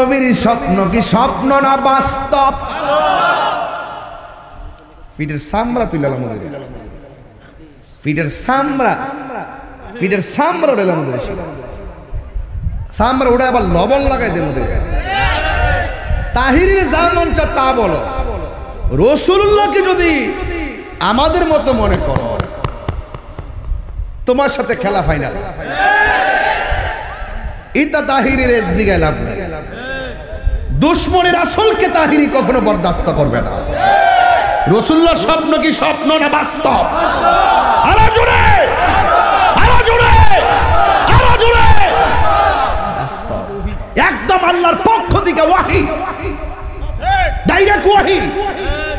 নবীর স্বপ্ন কি স্বপ্ন না বাস্তব? পিঠের সামরা তুলে আমাদের, পিঠের সামরা উঠে আমাদের, সামরা উঠে আবার লবণ লাগাই দে আমাদের। তাহিরের যা মন চায় তা বলো, রাসূলুল্লাহকে যদি আমাদের মতো মনে করো, তোমার সাথে খেলা ফাইনাল। ইতা তাহিরের এক জিগায় লাভ নেই। দুশ্মনের রাসূলকে তাহিরি কখনো বরদাস্ত করবে না। রাসূলুল্লাহর স্বপ্ন কি স্বপ্ন না বাস্তব? আরো জোরে, আরো জোরে, আরো জোরে। বাস্তব, একদম আল্লাহর পক্ষ থেকে ওয়াহী, ডাইরেক্ট ওয়াহী।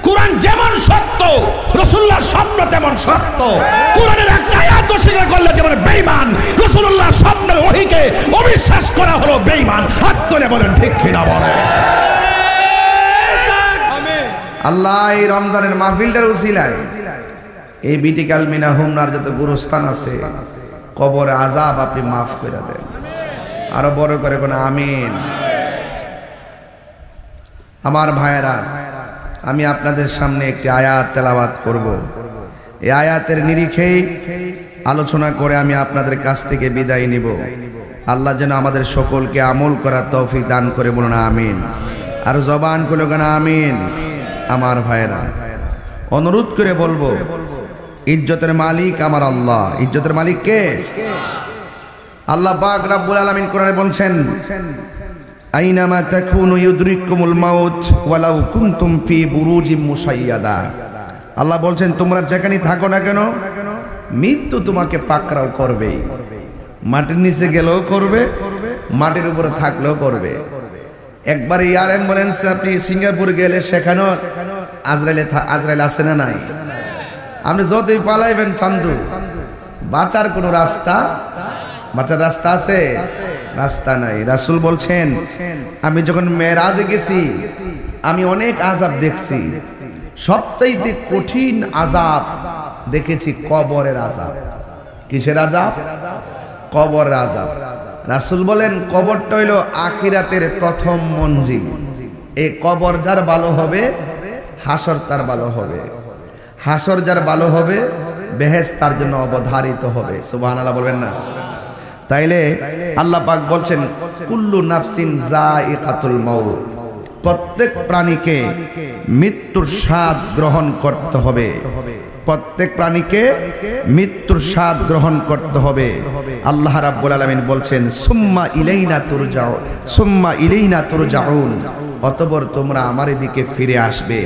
কোরআন যেমন সত্য, রাসূলুল্লাহর স্বপ্ন তেমন সত্য। কোরআনের একটা আয়াত অস্বীকার করলে যেমন বেঈমান, রাসূলুল্লাহর স্বপ্নের ওহীকে অবিশ্বাস করা হলো বেঈমান। হাত তুলে বলেন ঠিক কিনা বলেন। আল্লাহ এই রমজানের মাহফিলটার উসিলায় এই বিটিকাল মিনা হোমনার যত গুরুস্থান আছে, কবরে আযাব আপনি মাফ করে দেন। আরো বড় করে কোন আমিন। আমার ভাইয়েরা, আমি আপনাদের সামনে একটি আয়াত তেলাওয়াত করব। এই আয়াতের নিরিখেই আলোচনা করে আমি আপনাদের কাছ থেকে বিদায় নিব। আল্লাহ যেন আমাদের সকলকে আমল করার তৌফিক দান করে, বলুন আমিন। আর জবান খুলে কেন আমিন। আমার ভাইয়েরা, অনুরোধ করে বলবো, ইজ্জতের মালিক আমার আল্লাহ। ইজ্জতের মালিক কে? আল্লাহ পাক রব্বুল আলামিন কোরআনে বলছেন, আইনামা তাকুনু ইউদরিকুমুল মাউত ওয়ালাউ কুনতুম ফি বুরুজিম মুশাইয়াদা। আল্লাহ বলছেন, তোমরা যেখানেই থাকো না কেন, মৃত্যু তোমাকে পাকড়াও করবে। মাটির নিচে গেলেও করবে, মাটির উপরে থাকলেও করবে। একবার এয়ার অ্যাম্বুলেন্সে আপনি সিঙ্গাপুর গেলে সেখানেও আজরাইল আছে না নাই? আপনি যতই পালাইবেন চান্দু, বাঁচার কোনো বাঁচার রাস্তা আছে? রাস্তা নাই। রাসূল বলছেন, আমি যখন মেরাজে গেছি আমি অনেক আযাব দেখছি, সবচাইতে কঠিন আযাব দেখেছি কবরের আযাব। কিসের আযাব? কবরের আযাব। রাসূল বলেন, কবরটা হইল আখিরাতের প্রথম মঞ্জিল। এই কবর যার ভালো হবে, হাসর তার ভালো হবে। হাসর যার ভালো হবে, বেহেশত তার জন্য অবধারিত হবে। সুবহানাল্লাহ বলবেন না? তাইলে আল্লাহ পাক বলছেন, কুল্লু নাফসিন যায়িকাতুল মাউত। প্রত্যেক প্রাণীকে মৃত্যুর স্বাদ গ্রহণ করতে হবে। প্রত্যেক প্রাণীকে মৃত্যুর স্বাদ গ্রহণ করতে হবে। আল্লাহ রাব্বুল আলামিন বলছেন, সুম্মা ইলাইনা তুরজাউন। অতঃপর তোমরা আমার দিকে ফিরে আসবে,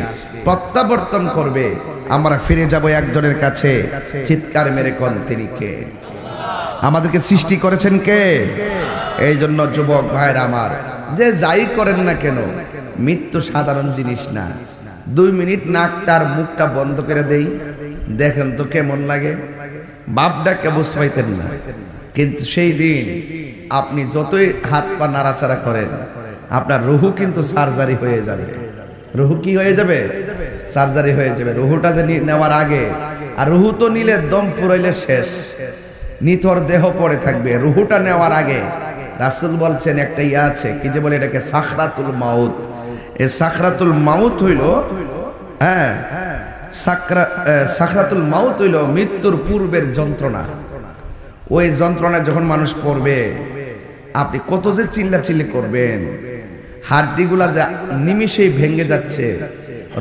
প্রত্যাবর্তন করবে। আমরা ফিরে যাব একজনের কাছে। চিৎকার মেরে কোন তিনি কে? আমাদেরকে সৃষ্টি করেছেন কে? এই জন্য যুবক ভাইরা আমার, যে যাই করেন না কেন, মৃত্যু সাধারণ জিনিস না। 2 মিনিট নাকটার মুখটা বন্ধ করে দেই, দেখেন তো কেমন লাগে। বাপডাকে বুঝ পাইতেন না, কিন্তু সেই দিন আপনি যতই হাত পা নাড়াচাড়া করেন, আপনার রুহু কিন্তু সার্জারি হয়ে যাবে। রুহু কি হয়ে যাবে? সার্জারি হয়ে যাবে। রুহুটা যে নেওয়ার আগে, আর রুহু তো নিলে দম পুরাইলে শেষ, নিথর দেহ পড়ে থাকবে। রুহুটা নেওয়ার আগে রাসূল বলছেন একটা আছে, কি যে বলে এটাকে সাকরাতুল মাউত। এই সাকরাতুল মাউত হইল, সাকরাতুল মাউত হইল মৃত্যুর পূর্বের যন্ত্রণা। ওই যন্ত্রণা যখন মানুষ পড়বে, আপনি কত যে চিল্লাচিল্লি করবেন। হাড্ডিগুলা যা নিমিষেই ভেঙে যাচ্ছে,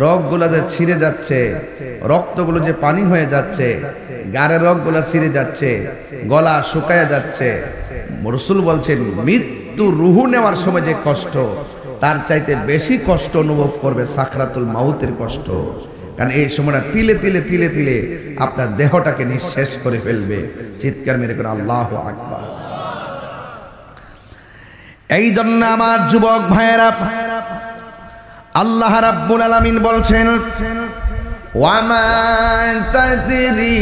রগগুলা যে ছিঁড়ে যাচ্ছে, রক্তগুলো যে পানি হয়ে যাচ্ছে, গাড়ের রগগুলা ছিঁড়ে যাচ্ছে, গলা শুকায় যাচ্ছে। রাসূল বলছেন, মৃত্যু রুহু নেওয়ার সময় যে কষ্ট, তার চাইতে বেশি কষ্ট অনুভব করবে সাকরাতুল মাউতের কষ্ট। কারণ এই সময়টা তিলে তিলে তিলে তিলে আপনার দেহটাকে নিঃশেষ করে ফেলবে। চিৎকার মেরে করে আল্লাহু আকবার। এই জন্য আমার যুবক ভাইয়েরা, আল্লাহ রাব্বুল আলামিন বলছেন, ওয়ামা তাদরি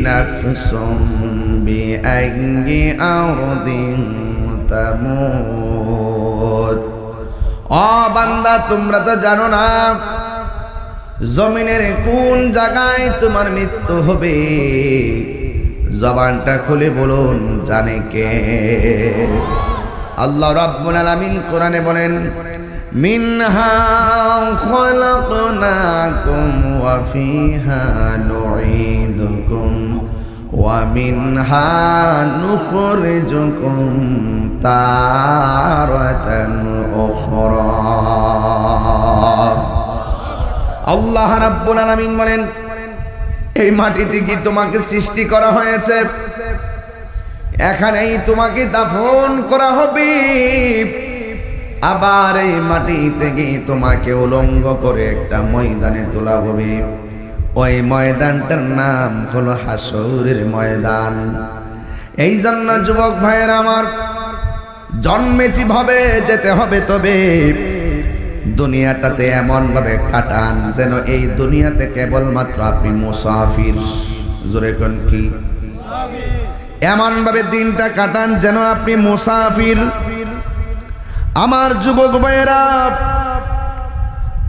নাফসুম বিআইয়ি আরদিন তামুত। ও বান্দা, তোমরা তো জানো না জমিনের কোন জায়গায় তোমার মৃত্যু হবে। জবানটা খুলে বলুন, জানে কে? আল্লাহ রাব্বুল আলামিন কোরআনে বলেন মিনহা খলাকনাকুম ওয়া ফিহা নুঈদুকুম ওয়া মিনহা নুখরিজুকুম তারাতান উখরা। আল্লাহ রাব্বুল আলামিন বলেন এই মাটিতে কি তোমাকে সৃষ্টি করা হয়েছে, এখানেই তোমাকে দাফন করা হবে, আবার এই মাটি থেকে তোমাকে উলঙ্গ করে একটা ময়দানে তোলা হবে। ওই ময়দানটার নাম হলো হাসরের ময়দান। এই জন্য যুবক ভাইয়েরা আমার, জন্মেছি ভাবে যেতে হবে, তবে দুনিয়াটাতে এমন ভাবে কাটান যেন এই দুনিয়াতে কেবলমাত্র আপনি মুসাফির। জোরে কোন কি? এমন ভাবে দিনটা কাটান যেন আপনি মুসাফির। আমার যুবক ভাইয়েরা,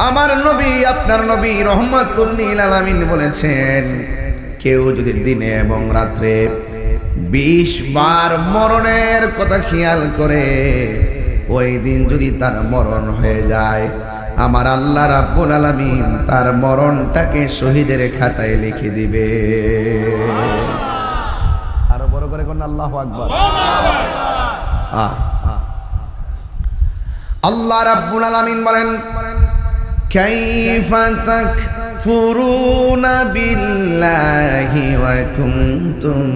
আমার নবী, আপনার নবী রহমাতুল লিল আলামিন বলেছেন, কেউ যদি দিনে এবং রাত্রে 20 বার মরণের কথা খেয়াল করে, ওই দিন যদি তার মরণ হয়ে যায়, আমার আল্লাহ রাব্বুল আলামিন তার মরণটাকে শহীদের খাতায় লিখে দিবে। আরো বড় করে কোন আল্লাহু আকবার। আল্লাহ রাব্বুল আলামিন বলেন কাইফা তাকফুরুনা বিল্লাহি ওয়া কুনতুম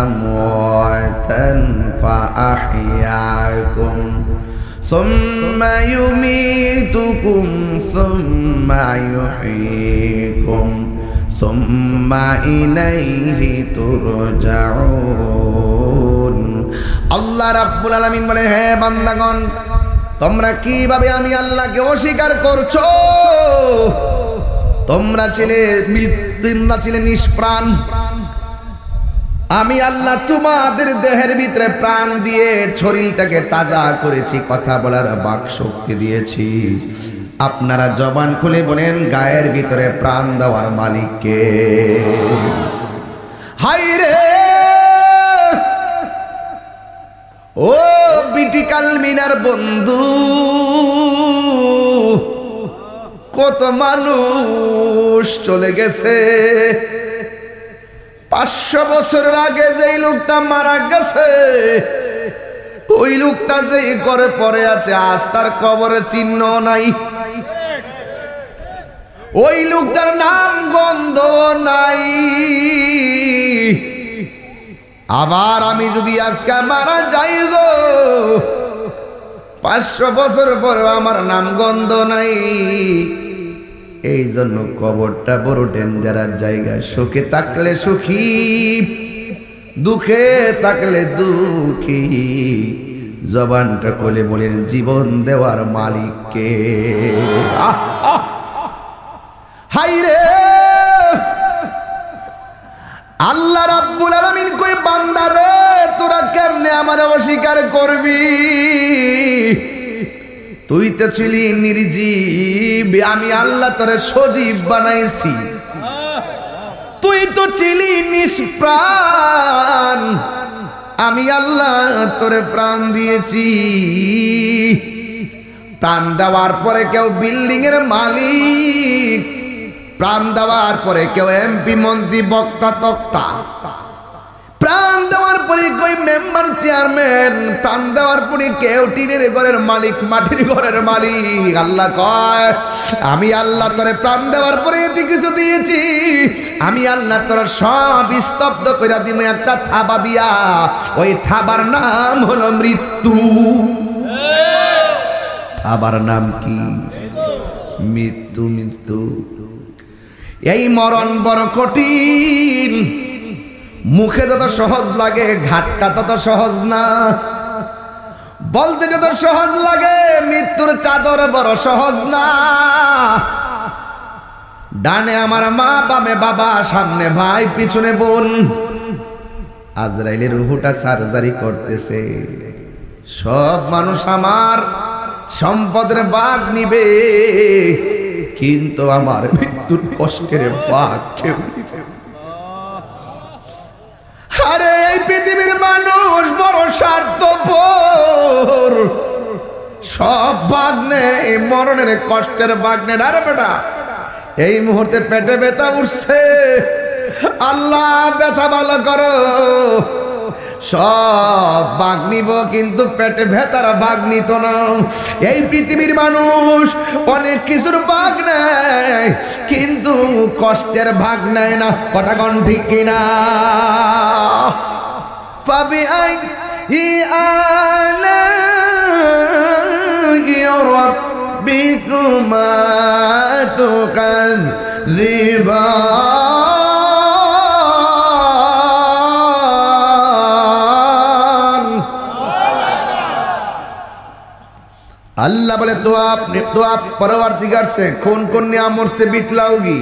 আমওয়াতান ফাআহইয়াকুম সুম্মা ইউমীতুকুম সুম্মা ইউহয়িকুম সুম্মা ইলাইহি তুরজাউন। আল্লাহ রাব্বুল আলামিন বলে, হে বান্দাগণ, তোমরা কিভাবে আমি আল্লাহকে অস্বীকার করছো? তোমরা ছিলে নিষ্প্রাণ, আমি আল্লাহ তোমাদের দেহের ভিতরে প্রাণ দিয়ে শরীরটাকে তাজা করেছি, কথা বলার বাক শক্তি দিয়েছি। আপনারা জবান খুলে বলেন, গায়ের ভিতরে প্রাণ দেওয়ার মালিক কে? হায় রে ও বিটিকাল মিনার বন্ধু, কত মানুষ চলে গেছে। 500 বছরের আগে যেই লোকটা মারা গেছে, ওই লোকটা যেই ঘরে পড়ে আছে, আজ তার কবরের চিহ্ন নাই। ওই লোকটার নাম গন্ধ নাই। আবার আমি যদি আজকে মারা যাই গো, 500 বছর পরে আমার নাম গন্ধ নাই। এই জন্য কবরটা বড় ডেঞ্জারাস জায়গা। সুখে থাকলে সুখী, দুঃখে থাকলে দুঃখী। জবানটা খুলে বলেন, জীবন দেওয়ার মালিক কে? হায় রে, আল্লাহ রাব্বুল আলামিন কই, বান্দা রে, তোরা কেমনে আমারে অস্বীকার করবি? তুই তো ছিলি নির্জীব, আমি আল্লাহ তোরে সজীব বানাইছি। তুই তো ছিলি নিষ্প্রাণ, আমি আল্লাহ তোরে প্রাণ দিয়েছি। প্রাণ দেওয়ার পরে কেউ বিল্ডিং এর মালিক, প্রাণ দেওয়ার পরে কেউ এমপি, মন্ত্রী, বক্তা, তক্তা। প্রাণ দেওয়ার পরে কই মেম্বার, চেয়ারম্যান। প্রাণ দেওয়ার পরে কেউ টিনের ঘরের মালিক, মাটির ঘরের মালিক। আল্লাহ কয়, আমি আল্লাহ তোরে প্রাণ দেওয়ার পরে এতে কিছু দিয়েছি, আমি আল্লাহ তোর সব স্তব্ধ করে দিব একটা থাবা দিয়া। ওই থাবার নাম হলো মৃত্যু। থাবার নাম কি? মৃত্যু। মৃত্যু, এই মরণ বড় কঠিন। মুখে যত সহজ লাগে, ঘাটটা তত সহজ না। বলতে যত সহজ লাগে, মৃত্যুর চাদর বড় সহজ না। ডানে আমার মা, বামে বাবা, সামনে ভাই, পিছনে বোন। আজরাইলের রুহুটা সার্জারি করতেছে। সব মানুষ আমার সম্পদের ভাগ নিবে, কিন্তু আমার মৃত্যুর কষ্টের ভাগ কেউ নিবে। আরে এই পৃথিবীর মানুষ বড় স্বার্থপর। সব ভাগ নেই, মরণের কষ্টের ভাগ নেই। আরে বেটা, এই মুহূর্তে পেটে ব্যথা উঠছে, আল্লাহ ব্যথা ভালো করো, সব ভাগ নিব, কিন্তু পেটে ব্যথার ভাগ নিত না। এই পৃথিবীর মানুষ অনেক কিছুর ভাগ নেয়, কিন্তু কষ্টের ভাগ নেয় না। কথা কোন ঠিক কিনা? পাবি আই আলা রাব্বিকুমা तुकज़्ज़िबान। अल्लाह बोले तो आप परवरदिगार से कौन कौन नियामत से बिटलाओगी?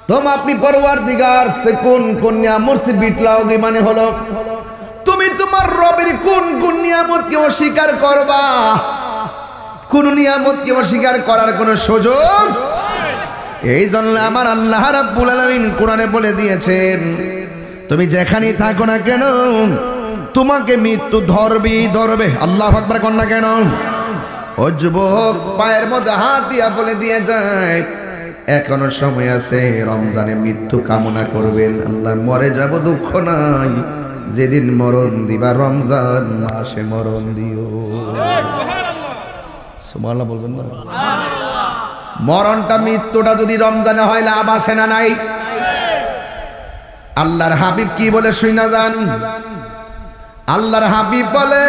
तुम अपनी परवरदिगार से कौन कौन नियामत से बिटलाओगी, माने हलो তুমি তোমার রবের কোন কোন নিয়ামতকে অস্বীকার করবা? কোন নিয়ামতকে অস্বীকার করার কোনো সুযোগ? এই জন্য আমার আল্লাহ রাব্বুল আলামিন কোরআনে বলে দিয়েছেন, তুমি যেখানেই থাকো না কেন তোমাকে মৃত্যু ধরবে। আল্লাহু আকবার কোন না কেন? ও যুবক, পায়ের মধ্যে হাত দিয়া বলে দিয়ে যায়, এখনো সময় আছে, রমজানে মৃত্যু কামনা করবেন। আল্লাহ মরে যাব দুঃখ নাই, যেদিন মরণ দিবা রমজান মাসে মরণ দিও। সুবহানাল্লাহ বলবেন না? মরণটা মৃত্যুটা যদি রমজানে হয় লাভ আছে না নাই? আল্লাহর হাবিব কি বলে শুনা যান? আল্লাহর হাবিব বলে,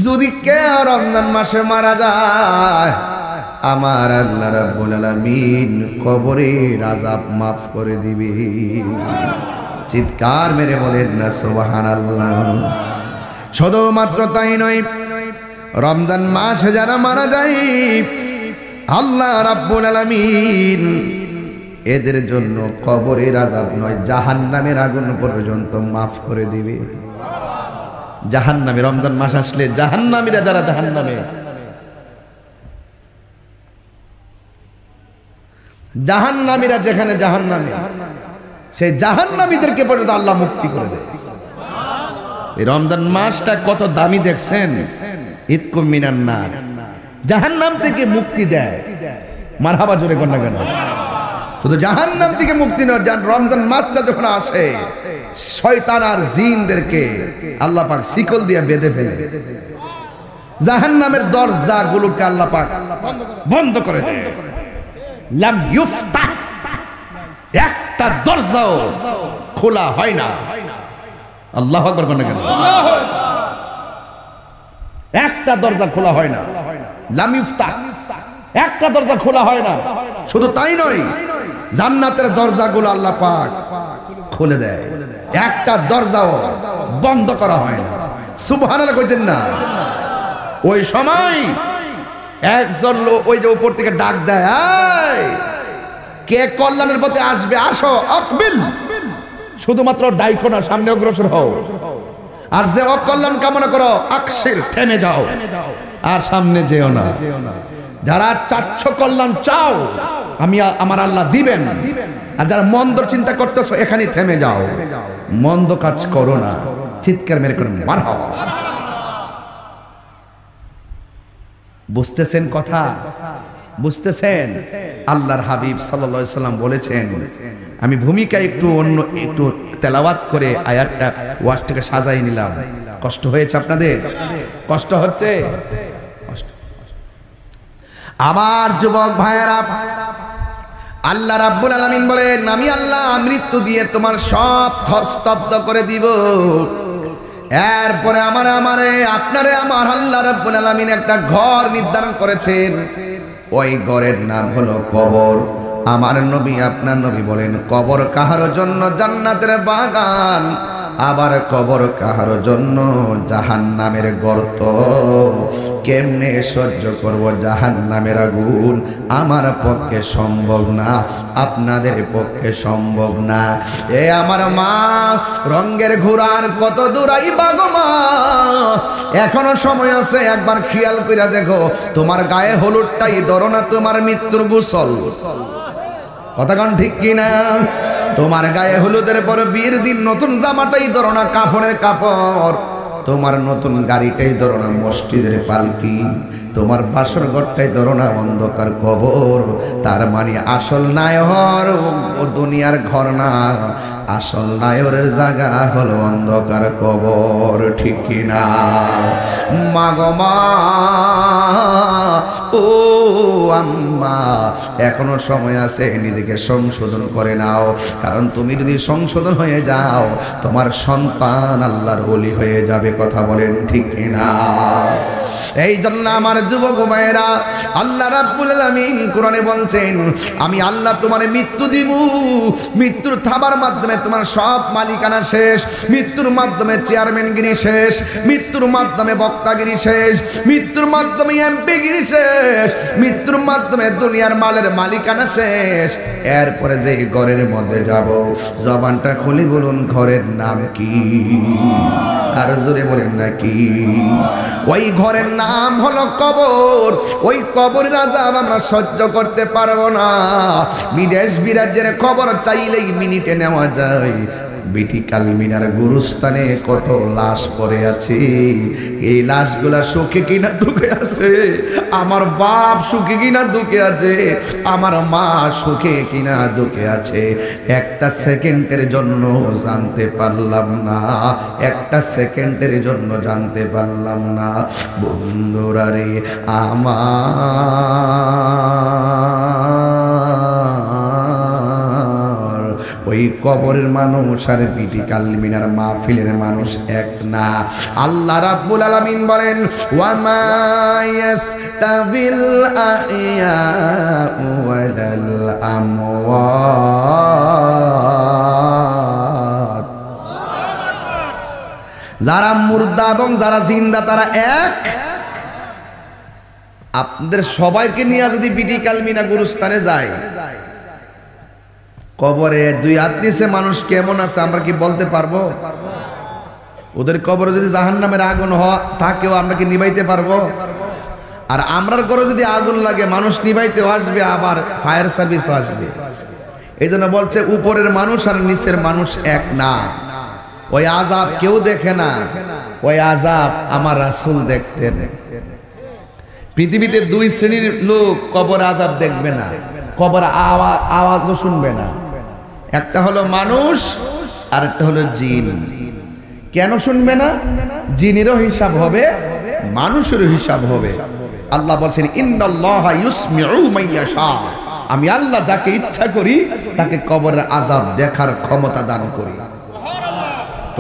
যদি কেউ রমজান মাসে মারা যায়, আমার আল্লাহ রাব্বুল আলামিন কবরের আযাব মাফ করে দিবে। চিৎকার মেরে বলেন না সুবহানাল্লাহ। শুধুমাত্র তাই নয়, রমজান মাসে যারা মারা যায় আল্লাহ রাব্বুল আলামিন এদের জন্য কবরের আযাব নয়, জাহান্নামের আগুন পর্যন্ত মাফ করে দিবে। জাহান্নামে রমজান মাস আসলে জাহান্নামীরা যারা জাহান্নামীরা যেখানে জাহান্নামে, সেই জাহান্নামীদেরকে পর্যন্ত আল্লাহ মুক্তি করে দেয়। এই রমজান মাসটা কত দামি দেখছেন? ইতকুম মিনান নার, জাহান্নাম থেকে মুক্তি দেয়। মারহাবা জোরে কোন না কেন? শুধু জাহান্নাম থেকে মুক্তি নয়, রমজান মাসটা যখন আসে শয়তান আর জিনদেরকে আল্লাহ পাক শিকল দিয়ে বেঁধে ফেলে, জাহান্নামের দরজাগুলোকে আল্লাহ পাক বন্ধ করে দেয়। লাম ইফতাহ, একটা দরজাও খোলা হয় না। আল্লাহু আকবার কোন না কেন? একটা দরজা খোলা হয় না। লাম ইফতাহ, একটা দরজা খোলা হয় না। শুধু তাই নয়, জান্নাতের দরজাগুলো আল্লাহ পাক খুলে দেয়, একটা দরজাও বন্ধ করা হয় না। সুবহানাল্লাহ কইতেন না? ওই সময় একজন লোক ওই যে উপর থেকে ডাক দেয়, এই কে কল্যাণের পথে আসবে আসো, আকবিল। শুধুমাত্র ডাইকো না, সামনে অগ্রসর হও। আর যে অকল্যাণ কামনা করো, আকসির, থেমে যাও, আর সামনে যেও না। যারা চাচ্ছ কল্যাণ চাও, আমার আল্লাহ দিবেন। আর যারা মন্দ চিন্তা করতেছো, এখানে থেমে যাও, মন্দ কাজ করো না। চিৎকার মেরে করেন মারহাবা। বুঝতেছেন কথা? বুঝতেছেন? আল্লাহর হাবিব সাল্লাল্লাহু আলাইহি সাল্লাম বলেছেন, আমি ভূমিকা একটু তেলাওয়াত করে আয়াতটা ওয়াজটাকে সাজাই নিলাম। কষ্ট হয়েছে আপনাদের? কষ্ট হচ্ছে? আমার যুবক ভাইয়েরা, আল্লাহ রাব্বুল আলামিন বলেন, আমি আল্লাহ মৃত্যু দিয়ে তোমার সব স্তব্ধ করে দিব। এরপরে আপনারে আমার আল্লাহ রাব্বুল আলামিন একটা ঘর নির্ধারণ করেছেন, ওই ঘরের নাম হলো কবর। আমার নবী, আপনার নবী বলেন, কবর কাহার জন্য জান্নাতের বাগান, আবার কবর কাহার জন্য জাহান্নামের গর্ত। কেমনে সহ্য করব জাহান্নামের আগুন? আমার পক্ষে সম্ভব না, আপনাদের পক্ষে সম্ভব না। এ আমার মা, রঙের ঘোড়ার কত দূরাই বাগো মা, এখনো সময় আছে। একবার খেয়াল কইরা দেখো, তোমার গায়ে হলুদটাই ধরো না তোমার মৃত্যুর গোসল। কথা কোন ঠিক কিনা? তোমার গায়ে হলুদের পর বিয়ের দিন নতুন জামাটাই ধরো না কাফনের কাপড়, তোমার নতুন গাড়িটাই ধরো না মসজিদের পালকি, তোমার বাসর ঘরটাই ধরো না অন্ধকার কবর। তার মানে আসল নায়র ও দুনিয়ার ঘর না, আসল নায়রের জায়গা হলো অন্ধকার কবর। ঠিক কিনা? মা গো মা, ও আম্মা, এখনো সময় আছে, নিজেকে সংশোধন করে নাও। কারণ তুমি যদি সংশোধন হয়ে যাও, তোমার সন্তান আল্লাহর ওলি হয়ে যাবে। কথা বলেন ঠিক কিনা? এই জন্য আমার যুবক ভাইয়েরা, আল্লাহ রাব্বুল আলামিন কোরআনে বলছেন, আমি আল্লাহ তোমার মৃত্যু দিব, মৃত্যুর থাবার মাধ্যমে তোমার সব মালিকানা শেষ, মৃত্যুর মাধ্যমে চেয়ারম্যানগিরি শেষ, মৃত্যুর মাধ্যমে বক্তাগিরি শেষ, মৃত্যুর মাধ্যমে এমপিগিরি শেষ, মৃত্যুর মাধ্যমে দুনিয়ার মালের মালিকানা শেষ। এরপরে যে ঘরের মধ্যে যাব, জবানটা খুলে বলুন, ঘরের নাম কি? আর জোরে বলেন নাকি? ওই ঘরের নাম হলো কবর। ওই কবরের আযাব আমরা সহ্য করতে পারবো না। বিদেশ বিরাজ্যের খবর চাইলেই মিনিটে নেওয়া যায়। বিটি কালমিনার গুরুস্থানে কত লাশ পড়ে আছে, এই লাশগুলা সুখে কিনা দুঃখে আছে, আমার বাপ সুখে কিনা দুঃখে আছে, আমার মা সুখে কিনা দুঃখে আছে, একটা সেকেন্ডের জন্য জানতে পারলাম না, একটা সেকেন্ডের জন্য জানতে পারলাম না। বন্ধুরা রে আমার, ওই কবরের মানুষ আর বিটি কালমিনার মাহফিলের মানুষ এক না। আল্লাহ রাব্বুল আলামিন বলেন, ওয়া মা ইয়াস্তাবিল আহইয়াউ ওয়ালাল আমওয়াত। যারা মুর্দা এবং যারা জিন্দা তারা এক। আপনাদের সবাইকে নিয়ে যদি বিটি কালমিনা গুরুস্থানে যায়, কবরে দুই হাত নিচে মানুষ কেমন আছে আমরা কি বলতে পারবো? ওদের কবরে যদি জাহান্নামের আগুন থাকেও আমরা কি নিভাইতে পারবো? আর আমরার ঘরে যদি আগুন লাগে, মানুষ নিভাইতেও আসবে, আবার ফায়ার সার্ভিসও আসবে। এই জন্য বলছে উপরের মানুষ আর নিচের মানুষ এক না। ওই আযাব কেউ দেখে না, ওই আযাব আমার রাসূল দেখতেন। পৃথিবীতে দুই শ্রেণীর লোক কবর আযাব দেখবে না, কবর আওয়াজও শুনবে না। একটা হলো মানুষ আর একটা হলো জিন। কেন শুনবে না? জিনেরও হিসাব হবে, মানুষেরও হিসাব হবে। আল্লাহ বলছেন, ইন্নাল্লাহা ইউসমিউ মান ইয়াশা, আমি আল্লাহ যাকে ইচ্ছা করি তাকে কবরের আযাব দেখার ক্ষমতা দান করি।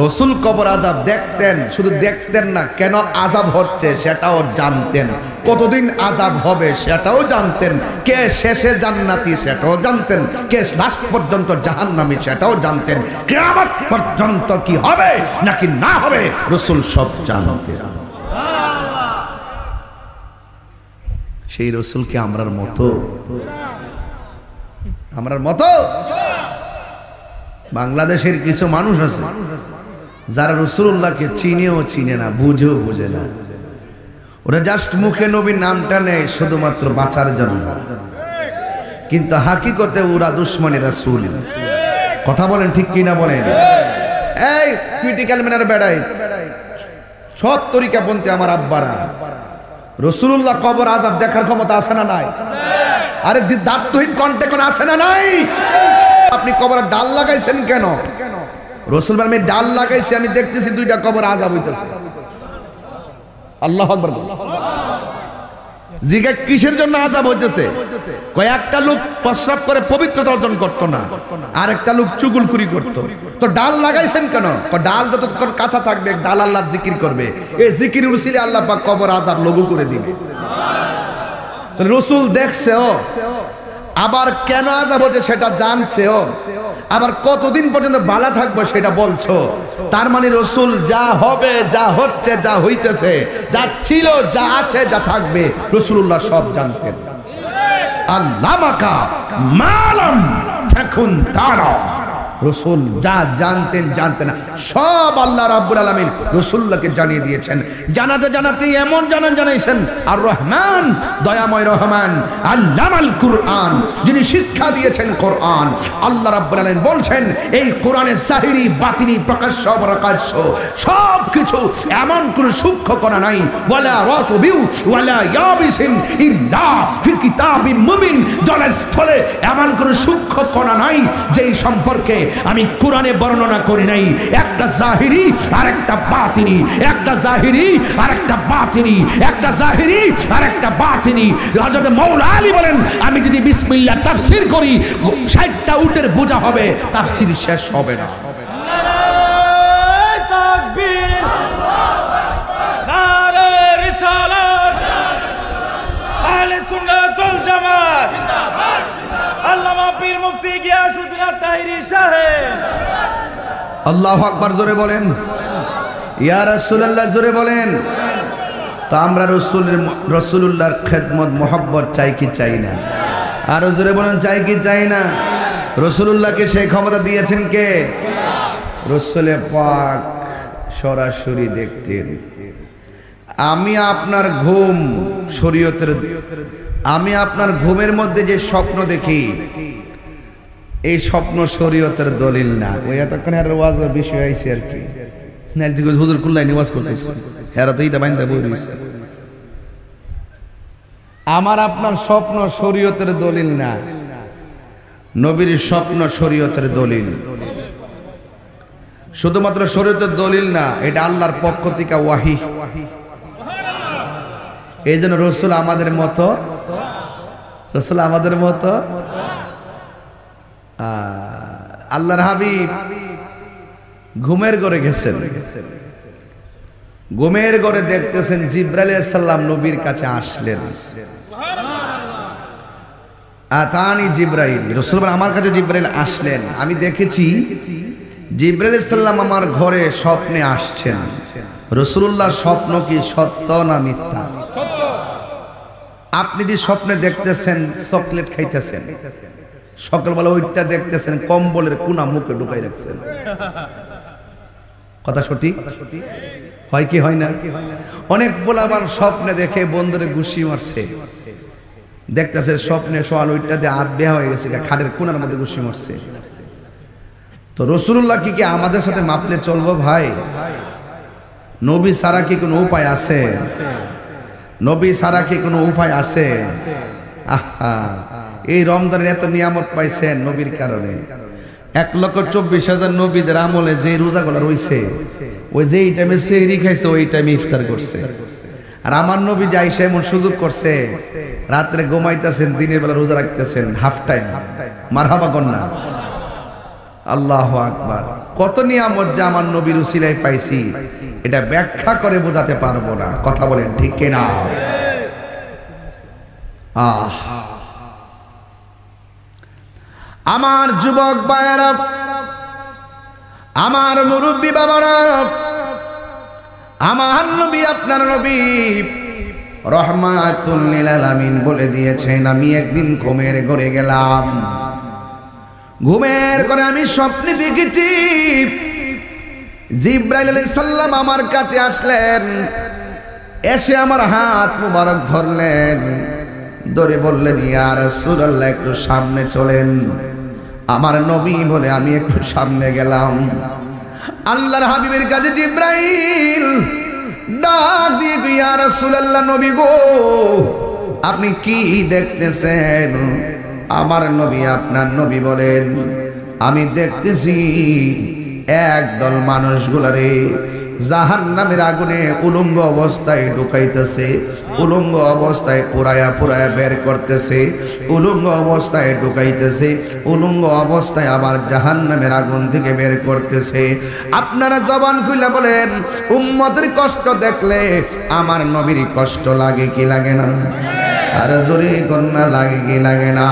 রাসূল কবর আযাব দেখতেন, শুধু দেখতেন না, কেন আযাব হচ্ছে সেটাও জানতেন, কতদিন আযাব হবে সেটাও জানতেন, কে শেষে জান্নাতি সেটাও জানতেন, কে লাস্ট পর্যন্ত জাহান্নামী সেটাও জানতেন, কিয়ামত পর্যন্ত কি হবে নাকি না হবে রাসূল সব জানতেন। সেই রাসূল কি আমরার মতো? আমরার মতো? বাংলাদেশের কিছু মানুষ আছে যারা রাসূলুল্লাহকে চিনেও চিনে না, বুঝেও বুঝে না। ওরা জাস্ট মুখে নবীর নামটা নেয় শুধুমাত্র বাঁচার জন্য, কিন্তু হাকিকতে ওরা দুশমনে রাসূল। কথা বলেন ঠিক কিনা বলেন? এই ক্রিটিক্যাল ম্যানের বেড়াই সব তরিকা বলতে আমার আব্বারা, রাসূলুল্লাহ কবর আযাব দেখার ক্ষমতা আছে না নাই? আরে দাঁতহীন কণ্ঠে কোন আছে না নাই? আপনি কবরে ডাল লাগাইছেন কেন? রাসূল বলেন, আমি ডাল লাগাইছি, আমি দেখতেছি দুইটা কবর আযাব হইতেছে। আল্লাহু আকবার। জিজ্ঞাসা কিসের জন্য আযাব হইতেছে? কয়েকটা লোক প্রস্রাব করে পবিত্রতা অর্জন করতো না, আর একটা লোক চুগলখুরি করত। তো ডাল লাগাইছেন কেন? ডাল যতক্ষণ কাঁচা থাকবে ডাল আল্লাহর জিকির করবে, এই জিকির উসিলে আল্লাহ পাক কবর আযাব লঘু করে দিবে। তো রাসূল দেখছেও, আবার কেন আযাব হচ্ছে সেটা জানছেও, আবার কতদিন পর্যন্ত বালা থাকবে সেটা বলছো। তার মানে রাসূল যা হবে, যা হচ্ছে, যা হইতেছে, যা ছিল, যা আছে, যা থাকবে, রাসূলুল্লাহ সব জানতেন। আল্লামাকা মালাম তাকুন তারা, রসুল যা জানতেন না সব আল্লাহ রাব্বুল আলামিন রসুল্লাহকে জানিয়ে দিয়েছেন। জানাতে জানাতে এমন জানাইছেন আর রহমান দয়াময় রহমান আল্লামাল কুরআন, যিনি শিক্ষা দিয়েছেন কোরআন। আল্লাহ রাব্বুল আলামিন বলছেন এই কোরআনের জাহিরি বাতিনি প্রকাশ্য অপ্রকাশ্য সব কিছু এমন কোন সূক্ষ্ম করা নাই। ওয়ালা রাতবিউ ওয়ালা ইয়াবিসিন ইল্লা ফি কিতাবিম মুবিন, জলস্থলে এমন কোন সূক্ষ্ম কণা নাই যেই সম্পর্কে আমি কোরআনে বর্ণনা করি নাই। একটা জাহিরি আর একটা বাতিনি, একটা জাহিরি আর একটা বাতিনি, একটা জাহিরি আর একটা বাতিনি। হযরত মাওলা আলী বলেন আমি যদি বিসমিল্লাহ তাফসীর করি 60টা উটের বোঝা হবে, তাফসীর শেষ হবে না। আল্লাহু আকবার, জোরে বলেন ইয়া রাসূলুল্লাহ, জোরে বলেন। তো আমরা রাসূলুল্লাহর খেদমত মোহাব্বত চাই কি চাই না? আরো জোরে বলেন চাই কি চাই না? রাসূলুল্লাহকে সেই ক্ষমতা দিয়েছেন কে? রাসূলে পাক সরাসরি দেখতেন। আমি আপনার ঘুম শরীয়তের, আমি আপনার ঘুমের মধ্যে যে স্বপ্ন দেখি এই স্বপ্ন শরীয়তের দলিল না। ওই এতক্ষণ আর ওয়াজের বিষয় আইছে আর কি, হুজুর কুল্লাই নিওয়াজ করতেছে, এরা তো এইটা বাইন্দা বই রইছে। আমার আপনার স্বপ্ন শরীয়তের দলিল না, নবীর স্বপ্ন শরীয়তের দলিল। শুধুমাত্র শরীয়তের দলিল না, এটা আল্লাহর পক্ষ থেকে ওয়াহি। এই জন্য রসুল আমাদের মতো, রসুল আমাদের মতো। আল্লাহর হাবিব ঘুমের ঘরে গেছেন, ঘুমের ঘরে দেখতেছেন জিবরাইল আলাইহিস সালাম নবীর কাছে আসলেন। আতানি জিবরাইল, রাসূল বলেন আমার কাছে জিবরাইল আসলেন। আমি দেখেছি জিবরাইল আলাইহিস সালাম আমার ঘরে স্বপ্নে আসছেন। রাসূলুল্লাহ স্বপ্ন কি সত্য না মিথ্যা? আপনি যে স্বপ্নে দেখতেছেন চকলেট খাইতেছেন, সকালবেলা ওইটা দেখতেছেন কম্বলের কোনা মুখে ঢুকাই রাখছেন, কথা সঠিক হয় কি হয় না? অনেক পোলাবার স্বপ্নে দেখে বন্ধুরে ঘুষি মারছে, দেখতেছে স্বপ্নে সোয়াল ওইটা দিয়ে হাত বেয়া হয়ে গেছে, খাটের কোনার মধ্যে ঘুষি মারছে। তো রাসূলুল্লাহ কি আমাদের সাথে মাপলে চলবো ভাই? নবী ছাড়া কি কোনো উপায় আছে? নবী ছাড়া কি কোনো উপায় আছে? আহা, এই রমজানের এত নিয়ামত পাইছেন নবীর কারণে। 1,24,000 নবীদের আমলে যে রোজাগুলো রইছে, ওই যে এই টাইমে সেহরি খাইছে ওই টাইমে ইফতার করছে। আর আমার নবী যে আইসা এমন সুযোগ করছে, রাত্রে ঘুমাইতেছেন, দিনের বেলা রোজা রাখতেছেন, হাফ টাইম। মারহাবা কন্যা, আল্লাহু আকবার। কত নিয়ামত যে আমার নবীর উসিলায় পাইছি, এটা ব্যাখ্যা করে বোঝাতে পারবো না, কথা বলেন ঠিক কিনা? আমার যুবক ভাইয়েরা, আমার মুরব্বী বাবারা, আমার নবী আপনার নবী রহমাতুল লিল আলামিন বলে দিয়েছেন, আমি একদিন ঘুমের ঘরে গেলাম, ঘুমের ঘরে আমি স্বপ্নে দেখেছি জিবরাইল আলাইহিস সালাম আমার কাছে আসলেন, এসে আমার হাত মুবারক ধরলেন, ধরে বললেন ইয়া রাসূলুল্লাহ একটু সামনে চলেন। আমার নবী বলে আমি একটু সামনে গেলাম। আল্লাহর হাবিবের কাছে জিবরাইল ডাক দিয়ে ইয়া রাসূলুল্লাহ নবী গো আপনি কি দেখতেছেন? আমার নবী আপনার নবী বলেন আমি দেখতেছি একদল মানুষগুলারে জাহান্নামের আগুনে উলঙ্গ অবস্থায় ঢুকাইতেছে, উলঙ্গ অবস্থায় পুরায়া পুরায়া বের করতেছে, উলঙ্গ অবস্থায় ঢুকাইতেছে, উলঙ্গ অবস্থায় আবার জাহান্নামের আগুন থেকে বের করতেছে। আপনারা জবান খুলে বলেন উম্মতের কষ্ট দেখলে আমার নবীর কষ্ট লাগে কি লাগে না? আর জোরে কন্যা লাগে কি লাগে না?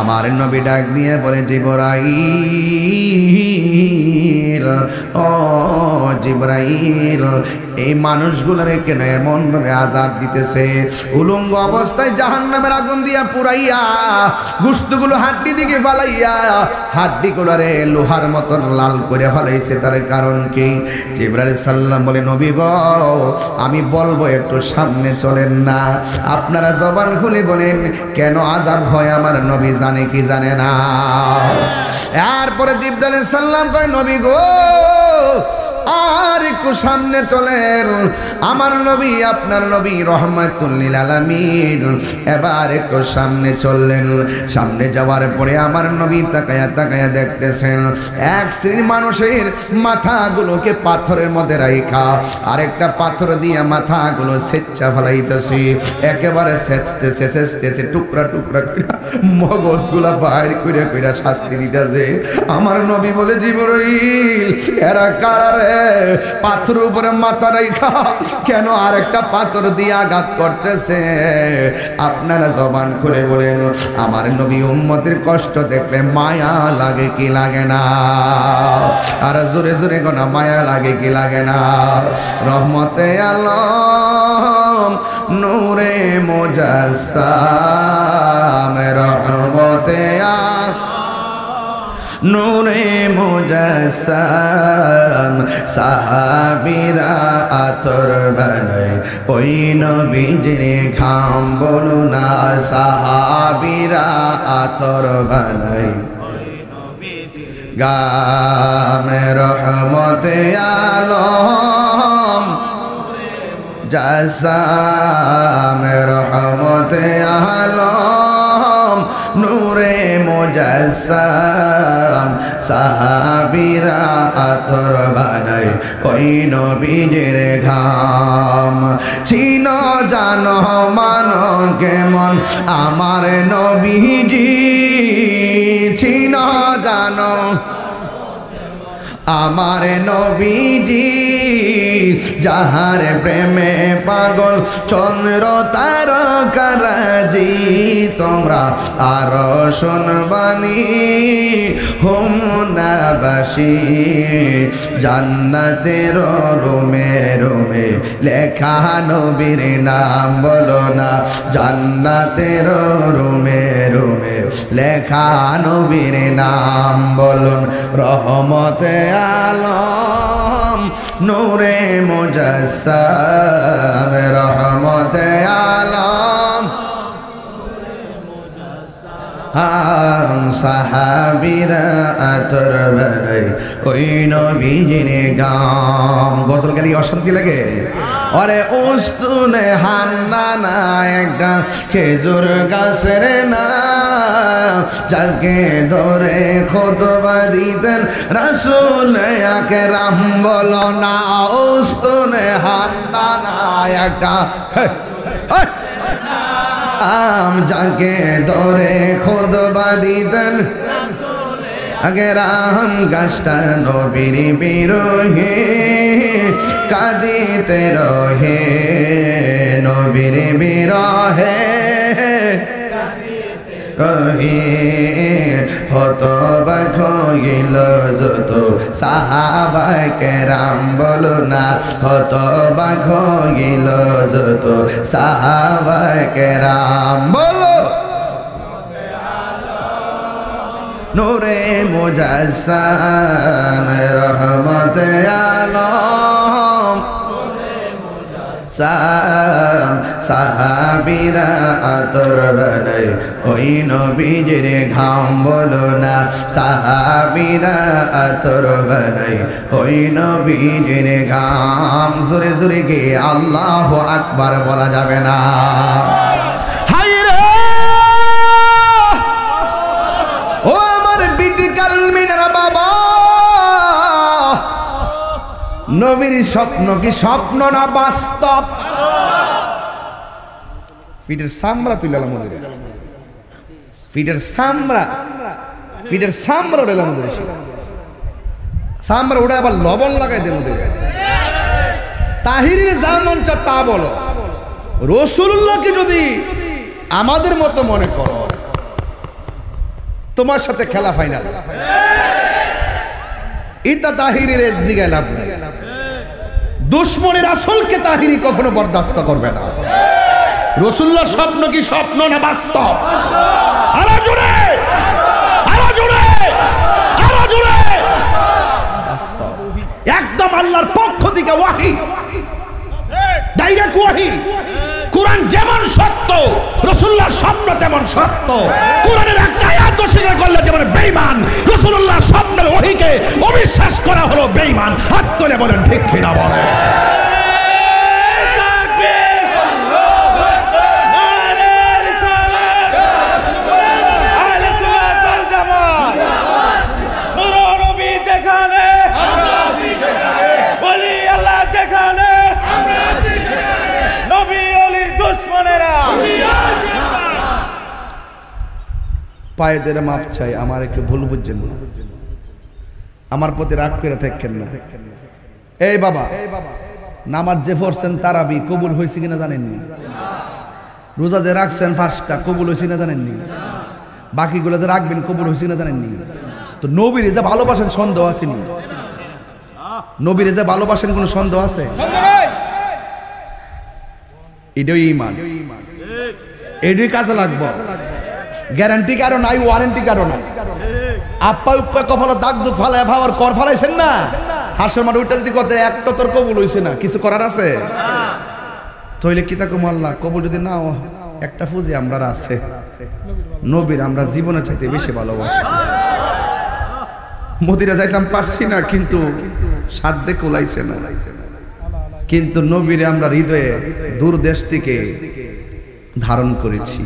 আমার নবী ডাক দিয়ে বলে জিবরাইল জিবরাইল, ও জিবরাইল, এই মানুষগুলোরে কেন এমন ভাবে আযাব দিতেছে? উলঙ্গ অবস্থায় জাহান্নামের আগুন দিয়া পুরাইয়া গোশতগুলো হাড্ডি দিকে ফালাইয়া হাড্ডিগুলোরে লোহার মতন লাল করে ফেলাইছে। তার কারণ কি? জিবরাইল সাল্লাম বলে, নবী গো, আমি বলবো একটু সামনে চলেন না। আপনারা জবান খুলে বলেন, কেন আযাব হয় আমার নবী জানে কি জানে না? এরপরে জিবরাইল সাল্লাম কয়, নবী গো, আর একটু সামনে চলেন। আমার নবী, আপনার নবী রহমাতুল লিল আলামিন এবার একটু সামনে চললেন। সামনে যাওয়ার পরে আমার নবী তাকায়া তাকায়া দেখতেছেন এক শ্রেণীর মানুষের মাথাগুলোকে পাথরের মধ্যে রাইখা আরেকটা পাথর দিয়ে মাথাগুলো সেচ্চা ফেলাইতেছে, একেবারে সেচতেছে সেচতেছে, টুকরা টুকরা করে মগজগুলা বাইর কইরা কইরা শাস্তি দিতেছে। আমার নবী বলে, জিবরাইল, এরা কারা রে? পাথর উপরে মাথা রাইখা কেন আরেকটা পাথর দিয়ে আঘাত করতেছে? আপনারা জবান খুলে বলেন, আমার নবী উম্মতের কষ্ট দেখলে মায়া লাগে কি লাগে না? আর জোরে জোরে গোনা, মায়া লাগে কি লাগে না? রহমতে আলম নূরে মুজাসসাম, রহমতে নূরে মুজাসসাম, সাহাবীরা আতর বানায় ওই নবীজির ঘাম। বলো না, সাহাবীরা আতর বানায় গাম। রহমতে আলম জাসাম, রহমতে আলম নূরে মুজাসসাম, সাহাবীরা আতর বানায় ওই নবীজির ঘাম। চিন জানো মানো কেমন আমার নবীজি, চিন জানো আমার নবীজি, যাহার প্রেমে পাগল চন্দ্র তারকারাজি। তোমরা আর শুনবানি হুমনাবাসী, জান্নাতের রুমে রুমে লেখা নবীর নাম। বলো না, জান্নাতের রুমে রুমে লেখা নবীর নাম। বলুন, রহমতে আলম নূরে মুজাসসাম, রহমতে আলম হাম, সাহাবীরা আতর বানায় ওই নবীজির গাম। গজল গালি অশান্তি লাগে? অরে উস্তুনে হান্নানা একটা খেজুর গাছের নাম, যাকে ধরে খুতবা দিতেন রাসূল আকরাম। বলো না, উস্তুনে হান্নানা একটা যাকে ধরে খুতবা দিতেন আকরাম। গাছটা নবীর বিরহে কাঁদিতে রহে, নবীর বিরহে রহে হতবাক হইল যত সাহাবায়ে কেরাম। বলো না, হতবাক হইল যত সাহাবায়ে কেরাম। বলো, নূরে মুজাসসাম, রহমতে আলম সাম, সাহাবীরা আতর বানায় ওই নবীজির ঘাম। বলো না, সাহাবীরা আতর বানায় ওই নবীজির ঘাম। জোরে জোরে গে আল্লাহু আকবার বলা যাবে না? ও আমার বিটি কালমিনারা বাবা, নবীর স্বপ্ন কি স্বপ্ন না বাস্তব? পিঠের সামরা তুইলাম মধুরে, পিঠের সামরা, পিঠের সামরা উড়াইলাম মধুরে, সামরা উড়ে আবার লবণ লাগাই দে মধুরে। তাহিরের যা মন চা তা বলো, রাসূলুল্লাহকে যদি আমাদের মতো মনে করো, তোমার সাথে খেলা ফাইনাল। ইতা তাহিরির জিগায় লাভ নাই। দুশ্মনের রাসূলকে তাহিরি কখনো বরদাস্ত করবে না। রাসূলুল্লাহর স্বপ্ন কি স্বপ্ন না বাস্তব? আরো জোরে, আরো জোরে, আরো জোরে। বাস্তব, একদম আল্লাহর পক্ষ থেকে ওয়াহী, ডাইরেক্ট ওয়াহী। কোরআন যেমন সত্য, রাসূলুল্লাহর স্বপ্ন তেমন সত্য। কোরআনের একটা আয়াত অস্বীকার করলে যেমন বেঈমান, রাসূলুল্লাহর স্বপ্নের ওহীকে অবিশ্বাস করা হলো বেঈমান। হাত তুলে বলেন ঠিক কিনা বলেন। পায়ে ধরে মাপ চাই, আমার একটু ভুল বুঝছেন না, আমার প্রতি রাগ করে থাকেন না। এই বাবা, নামাজ যে পড়ছেন তারাবি কবুল হয়েছে কিনা জানেননি? রোজা যে রাখছেন 5টা কবুল হয়েছে কিনা জানেননি? বাকিগুলো যে রাখবেন কবুল হয়েছে কিনা জানেননি? তো নবীর যে ভালোবাসেন সন্দেহ আসেনি? নবীর যে ভালোবাসেন কোনো সন্দেহ আছে? এটাই ঈমান, এটাই কাজে লাগবে। গ্যারান্টি কারো নাই, ওয়ারেন্টি কারো নাই। আপা উপা কপালে দাগ দুঃখ ফালায় ভাবার কর ফালাইছেন না, হাসের মাঠে উঠে যদি কথা একটা তোর কবুল হয়েছে না, কিছু করার আছে? তইলে কি তাকে আল্লাহ কবুল যদি না একটা ফুজি আমরা আছে নবীর আমরা জীবনের চাইতে বেশি ভালোবাসছি। মদিনা যাইতাম পারছি না, কিন্তু সাধ্যে কোলাইছে না, কিন্তু নবীরে আমরা হৃদয়ে দূর দেশ থেকে ধারণ করেছি।